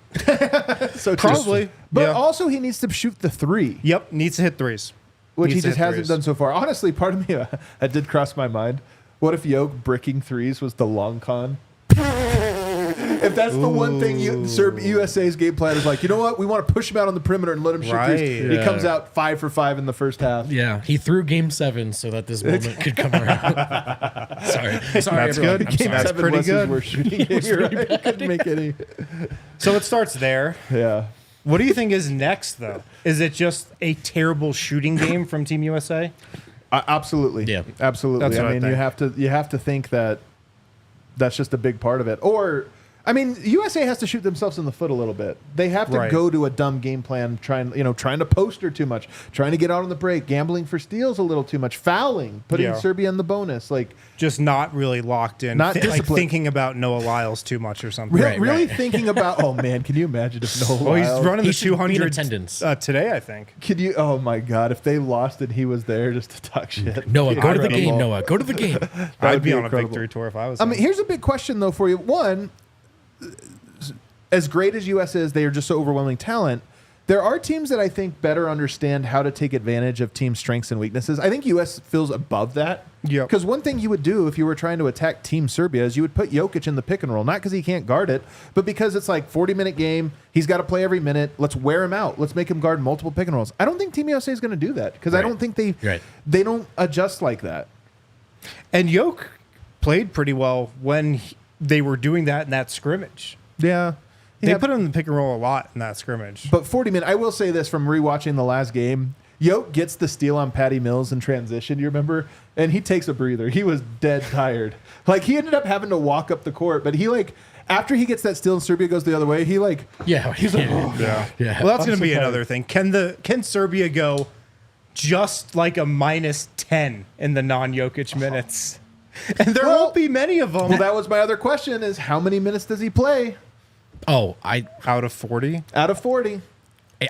So Probably. But Yeah. also he needs to shoot the 3. Yep, needs to hit threes. Which Needs he to just hit hasn't threes. done so far. Honestly, part of me that did cross my mind. What if Jokic bricking threes was the long con? If that's the one thing USA's game plan is like, you know what? We want to push him out on the perimeter and let him shoot threes. Right. He comes out 5 for 5 in the first half. Yeah, he threw Game 7 so that this moment could come around. sorry, That's everyone. good. I'm sorry. That's pretty good. We're shooting game. You're right. Couldn't make any. So it starts there. Yeah. What do you think is next, though? Is it just a terrible shooting game from Team USA? Absolutely. Yeah. Absolutely. That's what I mean, think. you have to think that that's just a big part of it. Or, I mean, USA has to shoot themselves in the foot a little bit. They have to Right. go to a dumb game plan, trying to poster too much, trying to get out on the break, gambling for steals a little too much, fouling, putting Yeah. Serbia in the bonus. Like, Just not really locked in. Not like disciplined. thinking about Noah Lyles too much or something. really thinking about, oh man, can you imagine if Noah Well, he's Lyles- running He the should be in 200 attendance. Today, I think. Could you? Oh my God! If they lost and he was there just to talk shit, Noah, go to the Incredible. game. Noah, go to the game. That I'd would be on incredible. a victory tour if I was I him. mean, here's a big question though for you. One, as great as US is, they are just so overwhelming talent. There are teams that I think better understand how to take advantage of team strengths and weaknesses. I think US feels above that. Yep. Because one thing you would do if you were trying to attack Team Serbia is you would put Jokic in the pick and roll, not because he can't guard it, but because it's like 40-minute game. He's got to play every minute. Let's wear him out. Let's make him guard multiple pick and rolls. I don't think Team USA is going to do that because I Right. don't think they Right. they don't adjust like that. And Jokic played pretty well when they were doing that in that scrimmage. Yeah. They put him in the pick and roll a lot in that scrimmage. But 40 minutes, I will say this from rewatching the last game. Yoke gets the steal on Patty Mills in transition, you remember? And he takes a breather. He was dead tired. Like, he ended up having to walk up the court, but he, like, after he gets that steal and Serbia goes the other way, he, like, he's like, oh. Yeah. Well, that's going to be another thing. Can Serbia go just like a -10 in the non-Jokic minutes? And there won't be many of them. Well, that was my other question is how many minutes does he play? Oh, out of 40? Out of 40.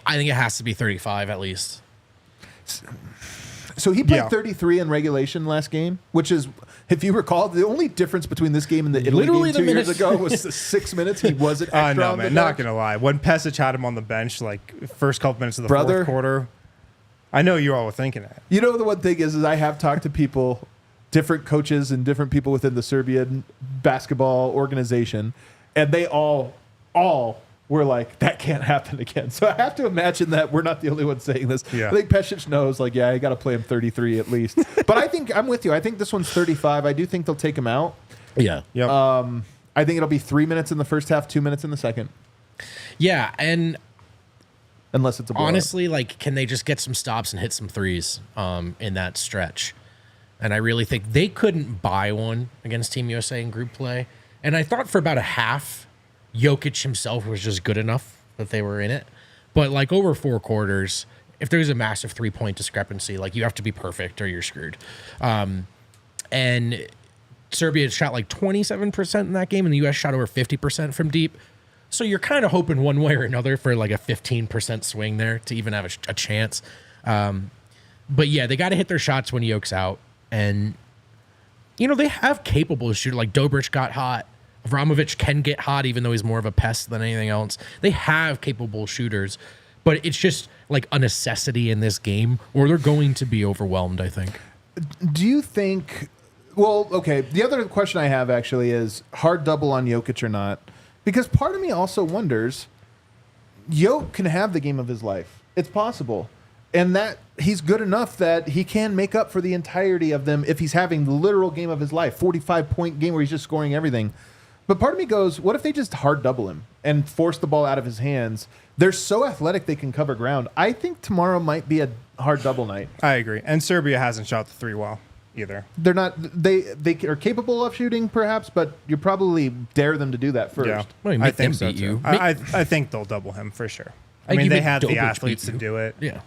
I think it has to be 35 at least. So he played 33 in regulation last game, which is, if you recall, the only difference between this game and the Italy game 2 years ago was the 6 minutes. He wasn't extra no, on man, the not bench. going to lie. When Pesic had him on the bench, like, first couple minutes of the Brother. fourth quarter, I know you all were thinking it. You know, the one thing is I have talked to people, different coaches and different people within the Serbian basketball organization, and they all were like, that can't happen again. So I have to imagine that we're not the only ones saying this. Yeah. I think Pesic knows, like, yeah, you got to play him 33 at least. But I think I'm with you. I think this one's 35. I do think they'll take him out. Yeah. Yep. I think it'll be 3 minutes in the first half, 2 minutes in the second. Yeah, and Unless it's a blowout. honestly, like, can they just get some stops and hit some threes in that stretch? And I really think they couldn't buy one against Team USA in group play. And I thought for about a half, Jokic himself was just good enough that they were in it. But, like, over 4 quarters, if there's a massive 3-point discrepancy, like, you have to be perfect or you're screwed. And Serbia shot like 27% in that game, and the U.S. shot over 50% from deep. So you're kind of hoping one way or another for like a 15% swing there to even have a chance. But yeah, they got to hit their shots when Yoke's out. And, you know, they have capable shooters. Like Dobric got hot. Avramovic can get hot, even though he's more of a pest than anything else. They have capable shooters. But it's just like a necessity in this game, or they're going to be overwhelmed, I think. Do you think... Well, okay, the other question I have actually is hard double on Jokic or not? Because part of me also wonders, Jokic can have the game of his life. It's possible. And that he's good enough that he can make up for the entirety of them if he's having the literal game of his life, 45-point game where he's just scoring everything. But part of me goes, what if they just hard double him and force the ball out of his hands? They're so athletic they can cover ground. I think tomorrow might be a hard double night. I agree. And Serbia hasn't shot the three well either. They're not. They are capable of shooting, perhaps, but you probably dare them to do that first. Yeah, Well, you I make them think so beat too. you. I think they'll double him for sure. I Like, mean, you they make have the Jokic athletes beat to you. do it. Yeah.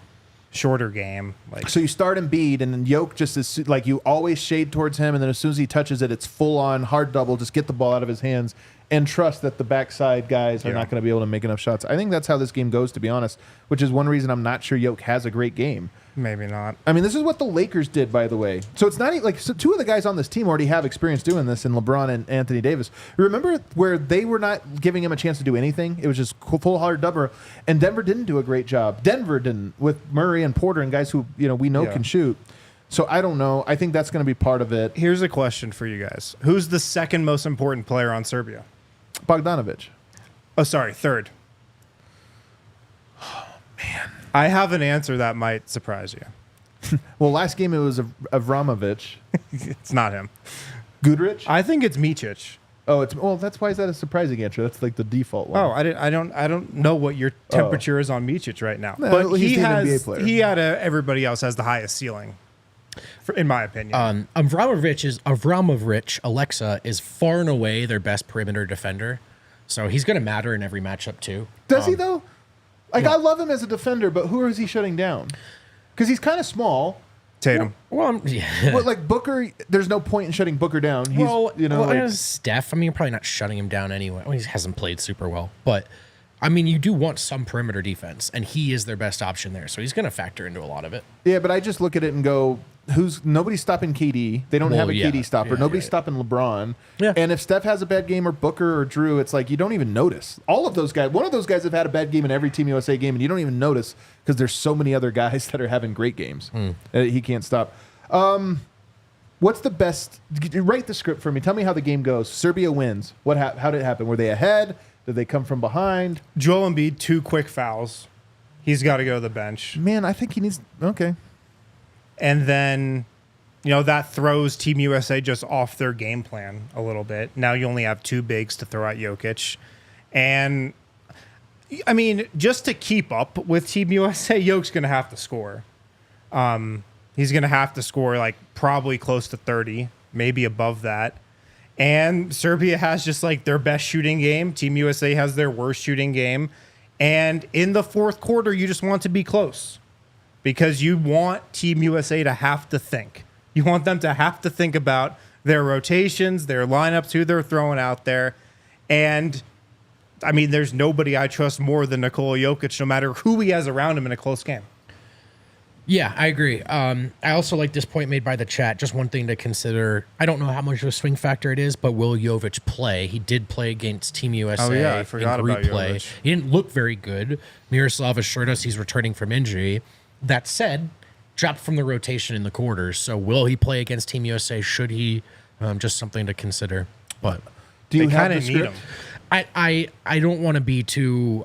Shorter game, like So you start Embiid, and then Jokic just is like you always shade towards him, and then as soon as he touches it, it's full on hard double. Just get the ball out of his hands and trust that the backside guys are not going to be able to make enough shots. I think that's how this game goes, to be honest. Which is one reason I'm not sure Jokic has a great game. maybe not. I mean, this is what the Lakers did, by the way. So it's not like so two of the guys on this team already have experience doing this in LeBron and Anthony Davis. Remember where they were not giving him a chance to do anything? It was just full hard double, and Denver didn't do a great job. Denver didn't with Murray and Porter and guys who we know can shoot. So I don't know. I think that's going to be part of it. Here's a question for you guys: who's the second most important player on Serbia? Bogdanovic. Oh, sorry, third. Oh man, I have an answer that might surprise you. Well, last game it was Avramovic. It's not him. Goodrich. I think it's Micic. Oh, that's why is that a surprising answer? That's like the default one. Oh, I don't know what your temperature is on Micic right now, No, but he's he an has NBA player. he had everybody else has the highest ceiling, in my opinion. Avramovic, Alexa, is far and away their best perimeter defender. So he's going to matter in every matchup too. Does he though? Like I love him as a defender, but who is he shutting down? Because he's kind of small. Tatum. Well, yeah. But like Booker, there's no point in shutting Booker down. He's Steph. I mean, you're probably not shutting him down anyway. Well, he hasn't played super well, but I mean, you do want some perimeter defense, and he is their best option there. So he's going to factor into a lot of it. yeah, but I just look at it and go, nobody's stopping KD. They don't have a KD stopper. Nobody's stopping LeBron. Yeah. And if Steph has a bad game or Booker or Drew, it's like you don't even notice. All of those guys, one of those guys have had a bad game in every Team USA game, and you don't even notice because there's so many other guys that are having great games. He can't stop. What's the best? Write the script for me. Tell me how the game goes. Serbia wins. How did it happen? Were they ahead? Did they come from behind? Joel Embiid, 2 quick fouls. He's got to go to the bench. Man, I think he needs. Okay. And then, that throws Team USA just off their game plan a little bit. Now you only have 2 bigs to throw at Jokic. And I mean, just to keep up with Team USA, Jokic's going to have to score. He's going to have to score like probably close to 30, maybe above that. And Serbia has just like their best shooting game. Team USA has their worst shooting game. And in the fourth quarter, you just want to be close because you want Team USA to have to think. You want them to have to think about their rotations, their lineups, who they're throwing out there. And I mean, there's nobody I trust more than Nikola Jokic, no matter who he has around him in a close game. Yeah, I agree. I also like this point made by the chat. Just one thing to consider. I don't know how much of a swing factor it is, but will Jovic play? He did play against Team USA. Oh, yeah, I forgot in group about play. Jovic. He didn't look very good. Miroslav assured us he's returning from injury. That said, dropped from the rotation in the quarters. So will he play against Team USA? Should he? Just something to consider. But Do you They have kind the of need script? him. I don't want to be too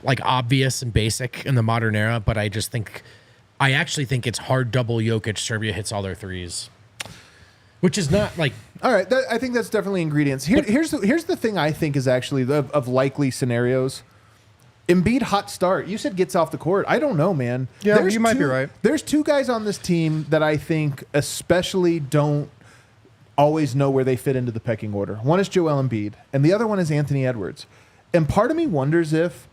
like obvious and basic in the modern era, but I actually think it's hard double Jokic. Serbia hits all their threes, which is not like All right, I think that's definitely ingredients. Here's the thing I think is actually of likely scenarios. Embiid hot start. You said gets off the court. I don't know, man. Yeah, you might be right. There's two guys on this team that I think especially don't always know where they fit into the pecking order. One is Joel Embiid, and the other one is Anthony Edwards. And part of me wonders if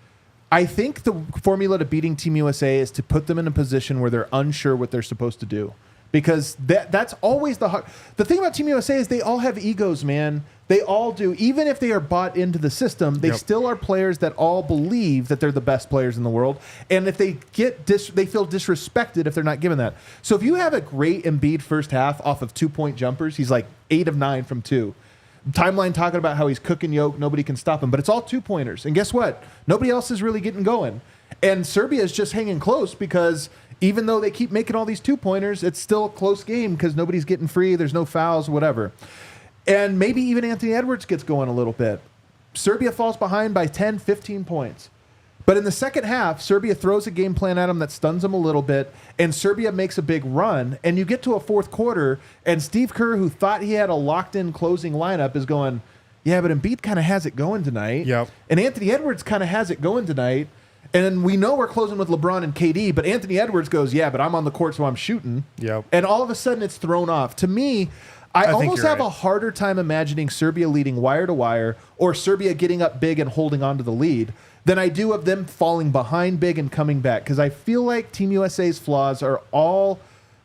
I think the formula to beating Team USA is to put them in a position where they're unsure what they're supposed to do. Because that's always the hard. The thing about Team USA is they all have egos, man. They all do. Even if they are bought into the system, they still are players that all believe that they're the best players in the world. And if they they feel disrespected if they're not given that. So if you have a great Embiid first half off of 2-point jumpers, he's like 8 of 9 from 2. Timeline talking about how he's cooking Yoke, nobody can stop him. But it's all 2-pointers. And guess what? Nobody else is really getting going. And Serbia is just hanging close because even though they keep making all these 2-pointers, it's still a close game because nobody's getting free. There's no fouls, whatever. And maybe even Anthony Edwards gets going a little bit. Serbia falls behind by 10, 15 points. But in the second half, Serbia throws a game plan at them that stuns them a little bit, and Serbia makes a big run. And you get to a fourth quarter, and Steve Kerr, who thought he had a locked-in closing lineup, is going, yeah, but Embiid kind of has it going tonight. Yep. And Anthony Edwards kind of has it going tonight. And then we know we're closing with LeBron and KD, but Anthony Edwards goes, yeah, but I'm on the court, so I'm shooting. Yep. And all of a sudden, it's thrown off. To me, I think almost you're have right. a harder time imagining Serbia leading wire to wire or Serbia getting up big and holding on to the lead than I do of them falling behind big and coming back. Because I feel like Team USA's flaws are all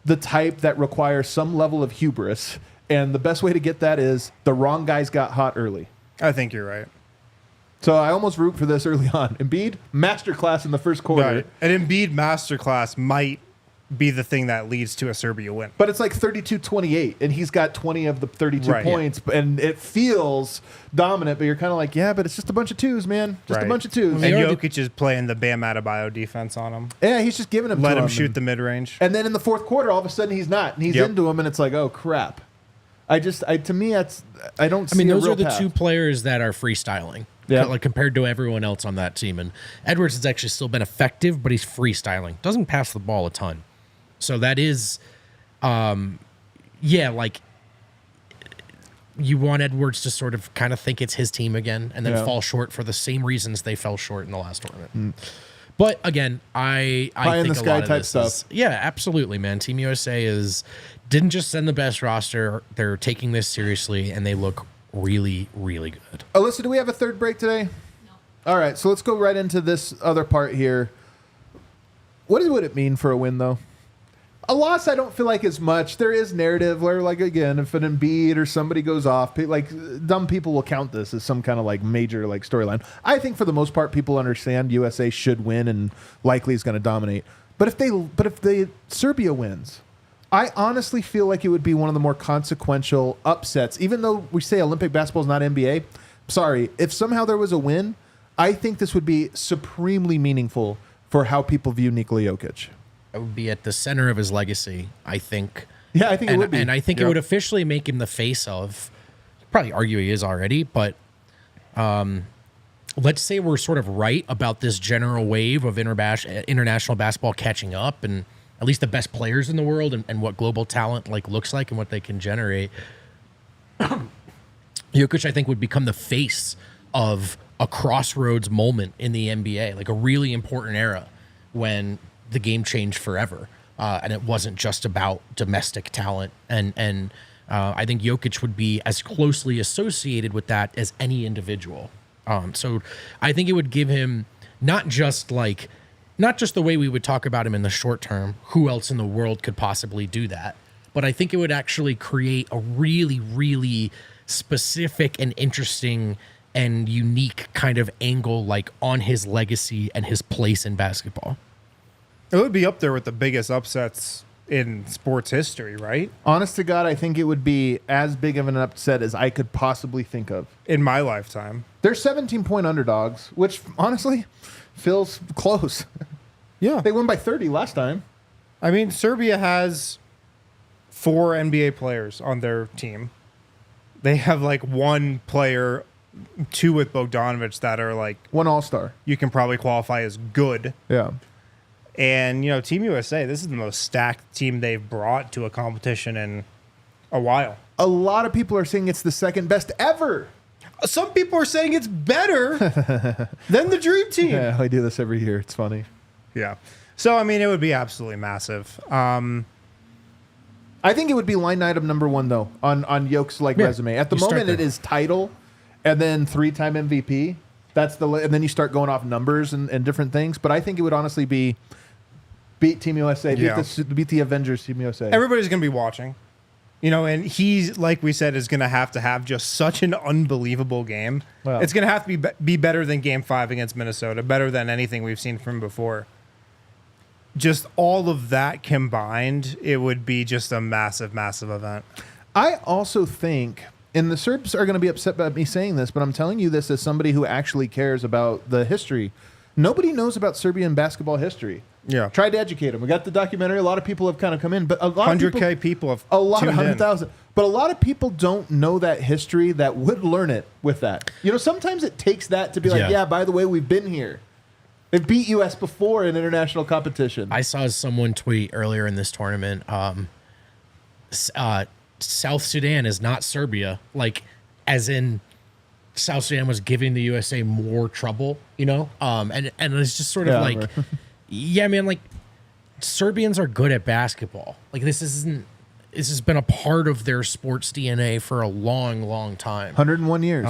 the type that require some level of hubris. And the best way to get that is the wrong guys got hot early. I think you're right. So I almost root for this early on. Embiid, masterclass in the first quarter. Right. An Embiid masterclass might be the thing that leads to a Serbia win. But it's like 32-28, and he's got 20 of the 32 Right, yeah. points, and it feels dominant, but you're kind of like, yeah, but it's just a bunch of twos, man. Just a Right. bunch of twos. And They are Jokic is playing the Bam Adebayo defense on him. Yeah, he's just giving him Let to him shoot the mid-range. And then in the fourth quarter, all of a sudden he's not, and he's Yep. into him, and it's like, oh, crap. To me, that's, I don't see I mean, a those real are the path. two players that are freestyling. Yeah. Like compared to everyone else on that team. And Edwards has actually still been effective, but he's freestyling. Doesn't pass the ball a ton. So that is, like you want Edwards to sort of kind of think it's his team again and then Yeah. fall short for the same reasons they fell short in the last tournament. But again, I Pie in think the a sky lot of type this stuff. is, yeah, absolutely, man. Team USA didn't just send the best roster. They're taking this seriously, and they look really, really good. Alyssa, do we have a third break today? No. All right, so let's go right into this other part here. What would it mean for a win, though? A loss, I don't feel like as much. There is narrative where, like, again, if an Embiid or somebody goes off, like, dumb people will count this as some kind of, like, major, like, storyline. I think for the most part, people understand USA should win and likely is going to dominate. But if Serbia wins, I honestly feel like it would be one of the more consequential upsets. Even though we say Olympic basketball is not NBA, sorry, if somehow there was a win, I think this would be supremely meaningful for how people view Nikola Jokic. It would be at the center of his legacy, I think. Yeah, I think it would be. And I think it would officially make him the face of, probably argue he is already, but let's say we're sort of right about this general wave of international basketball catching up and at least the best players in the world and what global talent like looks like and what they can generate. Jokic, I think, would become the face of a crossroads moment in the NBA, like a really important era when the game changed forever. And it wasn't just about domestic talent. And I think Jokic would be as closely associated with that as any individual. So I think it would give him not just the way we would talk about him in the short term, who else in the world could possibly do that, but I think it would actually create a really, really specific and interesting and unique kind of angle, like on his legacy and his place in basketball. It would be up there with the biggest upsets in sports history, right? Honest to God, I think it would be as big of an upset as I could possibly think of. In my lifetime. They're 17-point underdogs, which honestly feels close. Yeah. They won by 30 last time. I mean, Serbia has 4 NBA players on their team. They have like one player, 2 with Bogdanovic that are like... One all-star. You can probably qualify as good. Yeah. And, you know, Team USA, this is the most stacked team they've brought to a competition in a while. A lot of people are saying it's the second best ever. Some people are saying it's better than the Dream Team. Yeah, I do this every year. It's funny. Yeah. So, I mean, it would be absolutely massive. I think it would be line item number 1, though, on Jokic's resume. At the moment, it is title and then 3-time MVP. And then you start going off numbers and different things. But I think it would honestly be beat Team USA, beat the Avengers Team USA. Everybody's going to be watching. You know, and he's, like we said, is going to have just such an unbelievable game. Well, it's going to have to be better than Game 5 against Minnesota, better than anything we've seen from before. Just all of that combined, it would be just a massive, massive event. I also think, and the Serbs are going to be upset about me saying this, but I'm telling you this as somebody who actually cares about the history. Nobody knows about Serbian basketball history. Yeah. Tried to educate them. We got the documentary. A lot of people have kind of come in, but a lot 100K people have a lot of tuned in. 100,000. But a lot of people don't know that history that would learn it with that. You know, sometimes it takes that to be like, yeah, by the way, we've been here. They've beat US before in international competition. I saw someone tweet earlier in this tournament, South Sudan is not Serbia, like as in South Sudan was giving the USA more trouble, you know? And it's just sort of like, yeah, man, like Serbians are good at basketball. Like this has been a part of their sports DNA for a long, long time. 101 years.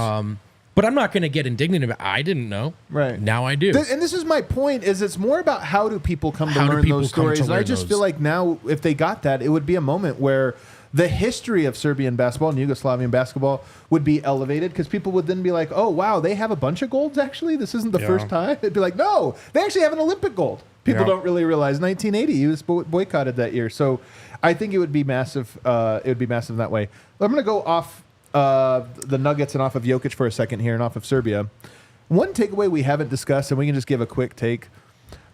But I'm not going to get indignant about I didn't know. Right. Now I do. And this is my point, is it's more about how do people come to learn those stories. And I just feel like now, if they got that, it would be a moment where the history of Serbian basketball and Yugoslavian basketball would be elevated because people would then be like, oh, wow, they have a bunch of golds, actually? This isn't the first time? It'd be like, no, they actually have an Olympic gold. People don't really realize 1980, he was boycotted that year. So I think it would be massive. It would be massive that way. I'm going to go off the Nuggets and off of Jokic for a second here and off of Serbia. One takeaway we haven't discussed, and we can just give a quick take.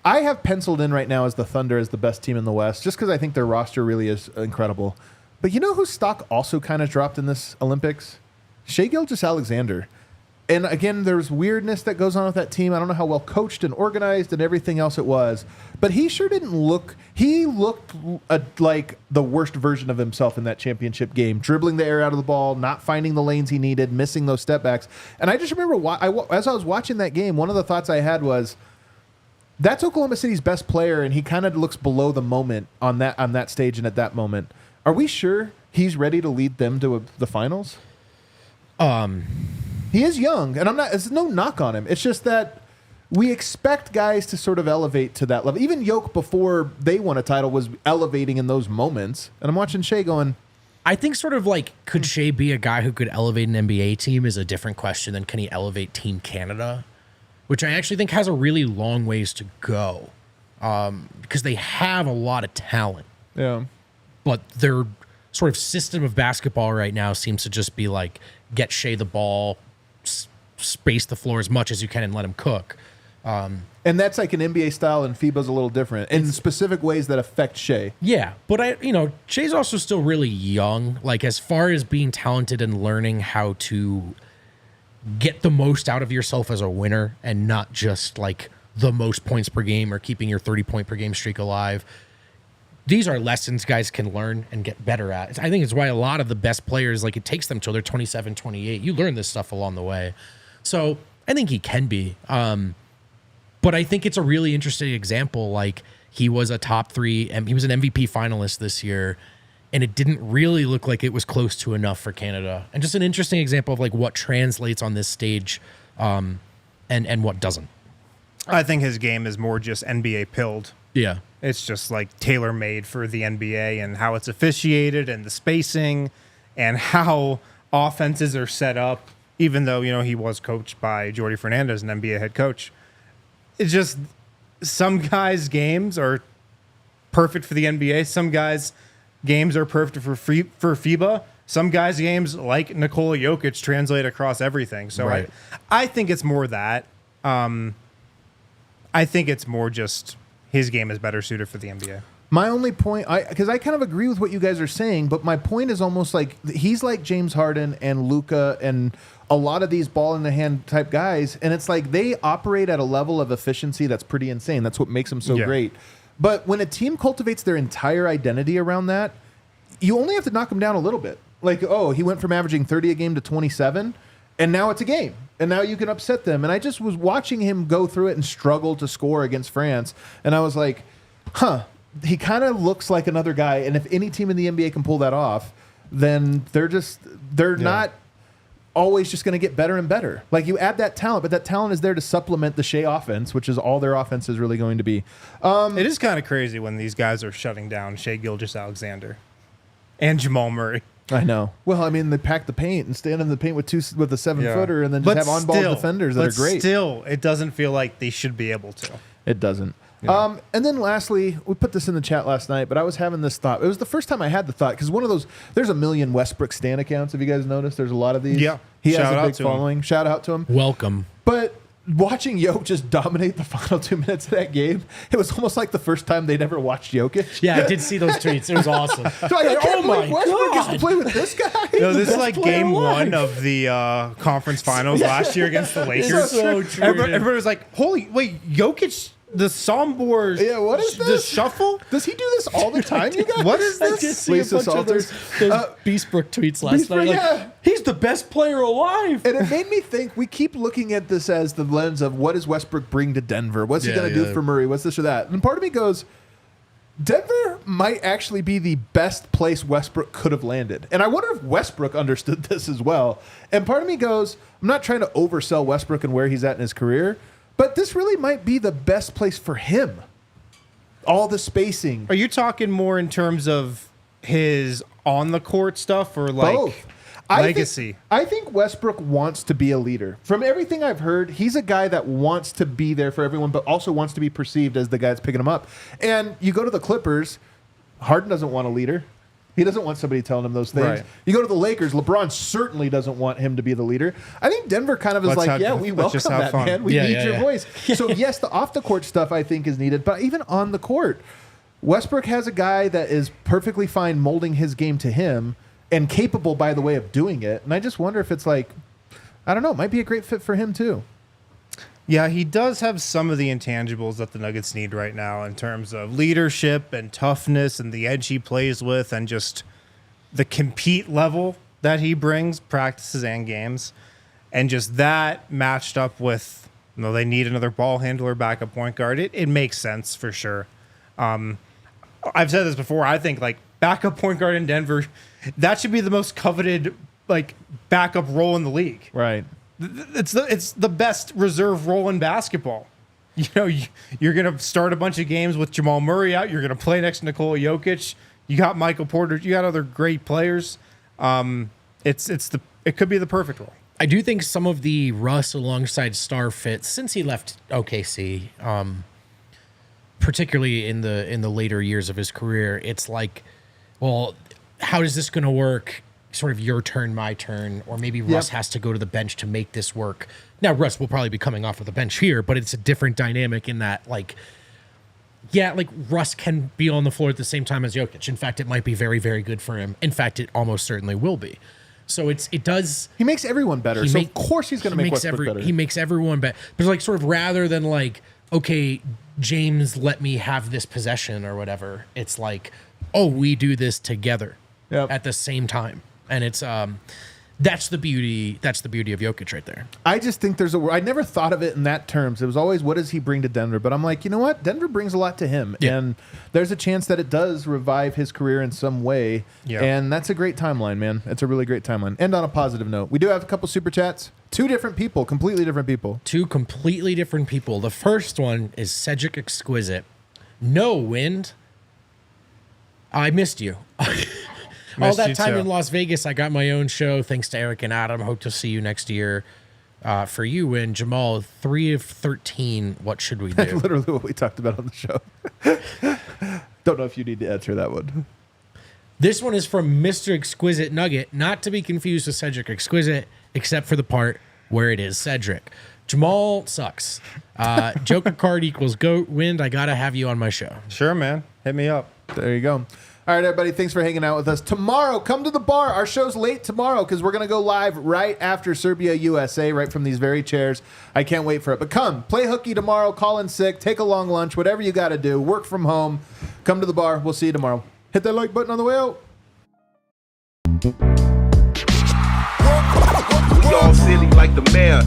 I have penciled in right now as the Thunder as the best team in the West, just because I think their roster really is incredible. But you know whose stock also kind of dropped in this Olympics? Shai Gilgeous-Alexander. And again, there's weirdness that goes on with that team. I don't know how well coached and organized and everything else it was. But he sure didn't look... He looked like the worst version of himself in that championship game. Dribbling the air out of the ball, not finding the lanes he needed, missing those step backs. And I just remember, as I was watching that game, one of the thoughts I had was, that's Oklahoma City's best player, and he kind of looks below the moment on that stage and at that moment. Are we sure he's ready to lead them to the finals? He is young, and there's no knock on him. It's just that we expect guys to sort of elevate to that level. Even Jokic, before they won a title, was elevating in those moments. And I'm watching Shai going... I think sort of like, could Shai be a guy who could elevate an NBA team is a different question than can he elevate Team Canada, which I actually think has a really long ways to go because they have a lot of talent. Yeah. But their sort of system of basketball right now seems to just be like, get Shai the ball, space the floor as much as you can and let him cook. And that's like an NBA style, and FIBA's a little different in specific ways that affect Shai. Yeah, but Shai's also still really young. Like as far as being talented and learning how to get the most out of yourself as a winner and not just like the most points per game or keeping your 30-point per game streak alive. These are lessons guys can learn and get better at. I think it's why a lot of the best players, like it takes them till they're 27, 28. You learn this stuff along the way. So I think he can be. But I think it's a really interesting example. Like, he was a top 3, and he was an MVP finalist this year, and it didn't really look like it was close to enough for Canada. And just an interesting example of like what translates on this stage, and what doesn't. I think his game is more just NBA pilled. Yeah. It's just like tailor-made for the NBA and how it's officiated and the spacing and how offenses are set up, even though, he was coached by Jordi Fernandez, an NBA head coach. It's just some guys' games are perfect for the NBA. Some guys' games are perfect for FIBA. Some guys' games, like Nikola Jokic, translate across everything. So right. I think it's more that. I think it's more just his game is better suited for the NBA. My only point, because I kind of agree with what you guys are saying, but my point is almost like he's like James Harden and Luka and a lot of these ball in the hand type guys, and it's like they operate at a level of efficiency that's pretty insane. That's what makes them so great. But when a team cultivates their entire identity around that, you only have to knock them down a little bit. Like, oh, he went from averaging 30 a game to 27, and now it's a game. And now you can upset them. And I just was watching him go through it and struggle to score against France. And I was like, he kind of looks like another guy. And if any team in the NBA can pull that off, then they're not always just going to get better and better. Like, you add that talent, but that talent is there to supplement the Shea offense, which is all their offense is really going to be. It is kind of crazy when these guys are shutting down Shea Gilgeous-Alexander and Jamal Murray. I know. Well, I mean, they pack the paint and stand in the paint with a 7-footer and then just have on-ball defenders that are great. Still, it doesn't feel like they should be able to. It doesn't. Yeah. And then lastly, we put this in the chat last night, but I was having this thought. It was the first time I had the thought, because one of those, there's a million Westbrook Stan accounts. Have you guys noticed? There's a lot of these. Yeah. He Shout has a out big to him. following. Shout out to him. Welcome. But watching Jokic just dominate the final 2 minutes of that game, it was almost like the first time they'd ever watched Jokic. Yeah, I did see those tweets. It was awesome. So I can't Oh my believe Westbrook gets to God. play with this guy. No, this is best like player game alive. 1 of the conference finals last year against the Lakers. so true, Everybody was like, wait, Jokic, the Sombor, What is the this? shuffle? Does he do this all the time, you guys? What is I this? did see Lisa a bunch of those Beastbrook tweets last Beastbrook, night. Like, yeah. he's the best player alive. And it made me think, we keep looking at this as the lens of what does Westbrook bring to Denver? What's he Yeah, going to do yeah. for Murray? What's this or that? And part of me goes, Denver might actually be the best place Westbrook could have landed. And I wonder if Westbrook understood this as well. And part of me goes, I'm not trying to oversell Westbrook and where he's at in his career, but this really might be the best place for him. All the spacing. Are you talking more in terms of his on the court stuff or like Both. legacy? I think Westbrook wants to be a leader. From everything I've heard, he's a guy that wants to be there for everyone, but also wants to be perceived as the guy that's picking him up. And you go to the Clippers, Harden doesn't want a leader. He doesn't want somebody telling him those things. Right. You go to the Lakers, LeBron certainly doesn't want him to be the leader. I think Denver kind of is Let's like, have- we let's just welcome have that, fun. man. We Yeah, need yeah, your yeah. voice. So, yes, the off-the-court stuff I think is needed, but even on the court, Westbrook has a guy that is perfectly fine molding his game to him and capable, by the way, of doing it. And I just wonder if it's like, I don't know, it might be a great fit for him too. Yeah, he does have some of the intangibles that the Nuggets need right now in terms of leadership and toughness and the edge he plays with and just the compete level that he brings, practices and games. And just that matched up with, they need another ball handler, backup point guard. It makes sense for sure. I've said this before. I think like backup point guard in Denver, that should be the most coveted like backup role in the league. Right. It's the best reserve role in basketball. You're gonna start a bunch of games with Jamal Murray out. You're gonna play next to Nikola Jokic. You got Michael Porter. You got other great players. It could be the perfect role. I do think some of the Russ alongside Star fits since he left OKC, particularly in the later years of his career. It's like, well, how is this going to work? Sort of your turn, my turn, or maybe Russ has to go to the bench to make this work. Now, Russ will probably be coming off of the bench here, but it's a different dynamic in that, like, yeah, like Russ can be on the floor at the same time as Jokic. In fact, it might be very, very good for him. In fact, it almost certainly will be. So it does. He makes everyone better. So of course he's going to make Westbrook better. He makes everyone better. But like sort of rather than like, okay, James, let me have this possession or whatever. It's like, oh, we do this together Yep. at the same time. And it's That's the beauty. That's the beauty of Jokic right there. I just think I never thought of it in that terms. It was always, what does he bring to Denver? But I'm like, you know what? Denver brings a lot to him. Yeah. And there's a chance that it does revive his career in some way. Yeah. And that's a great timeline, man. It's a really great timeline. And on a positive note, we do have a couple super chats. Two different people, completely different people. Two completely different people. The first one is Cedric Exquisite. No wind. I missed you. All Missed that you time too. in Las Vegas, I got my own show. Thanks to Eric and Adam. Hope to see you next year. For you, Win, Jamal, 3 of 13. What should we do? Literally what we talked about on the show. Don't know if you need to answer that one. This one is from Mr. Exquisite Nugget, not to be confused with Cedric Exquisite, except for the part where it is Cedric. Jamal sucks. Joker card equals GOAT. Wind, I got to have you on my show. Sure, man. Hit me up. There you go. All right, everybody. Thanks for hanging out with us. Tomorrow, come to the bar. Our show's late tomorrow because we're going to go live right after Serbia USA, right from these very chairs. I can't wait for it. But come, play hooky tomorrow, call in sick, take a long lunch, whatever you got to do. Work from home. Come to the bar. We'll see you tomorrow. Hit that like button on the way out. We all silly like the mayor.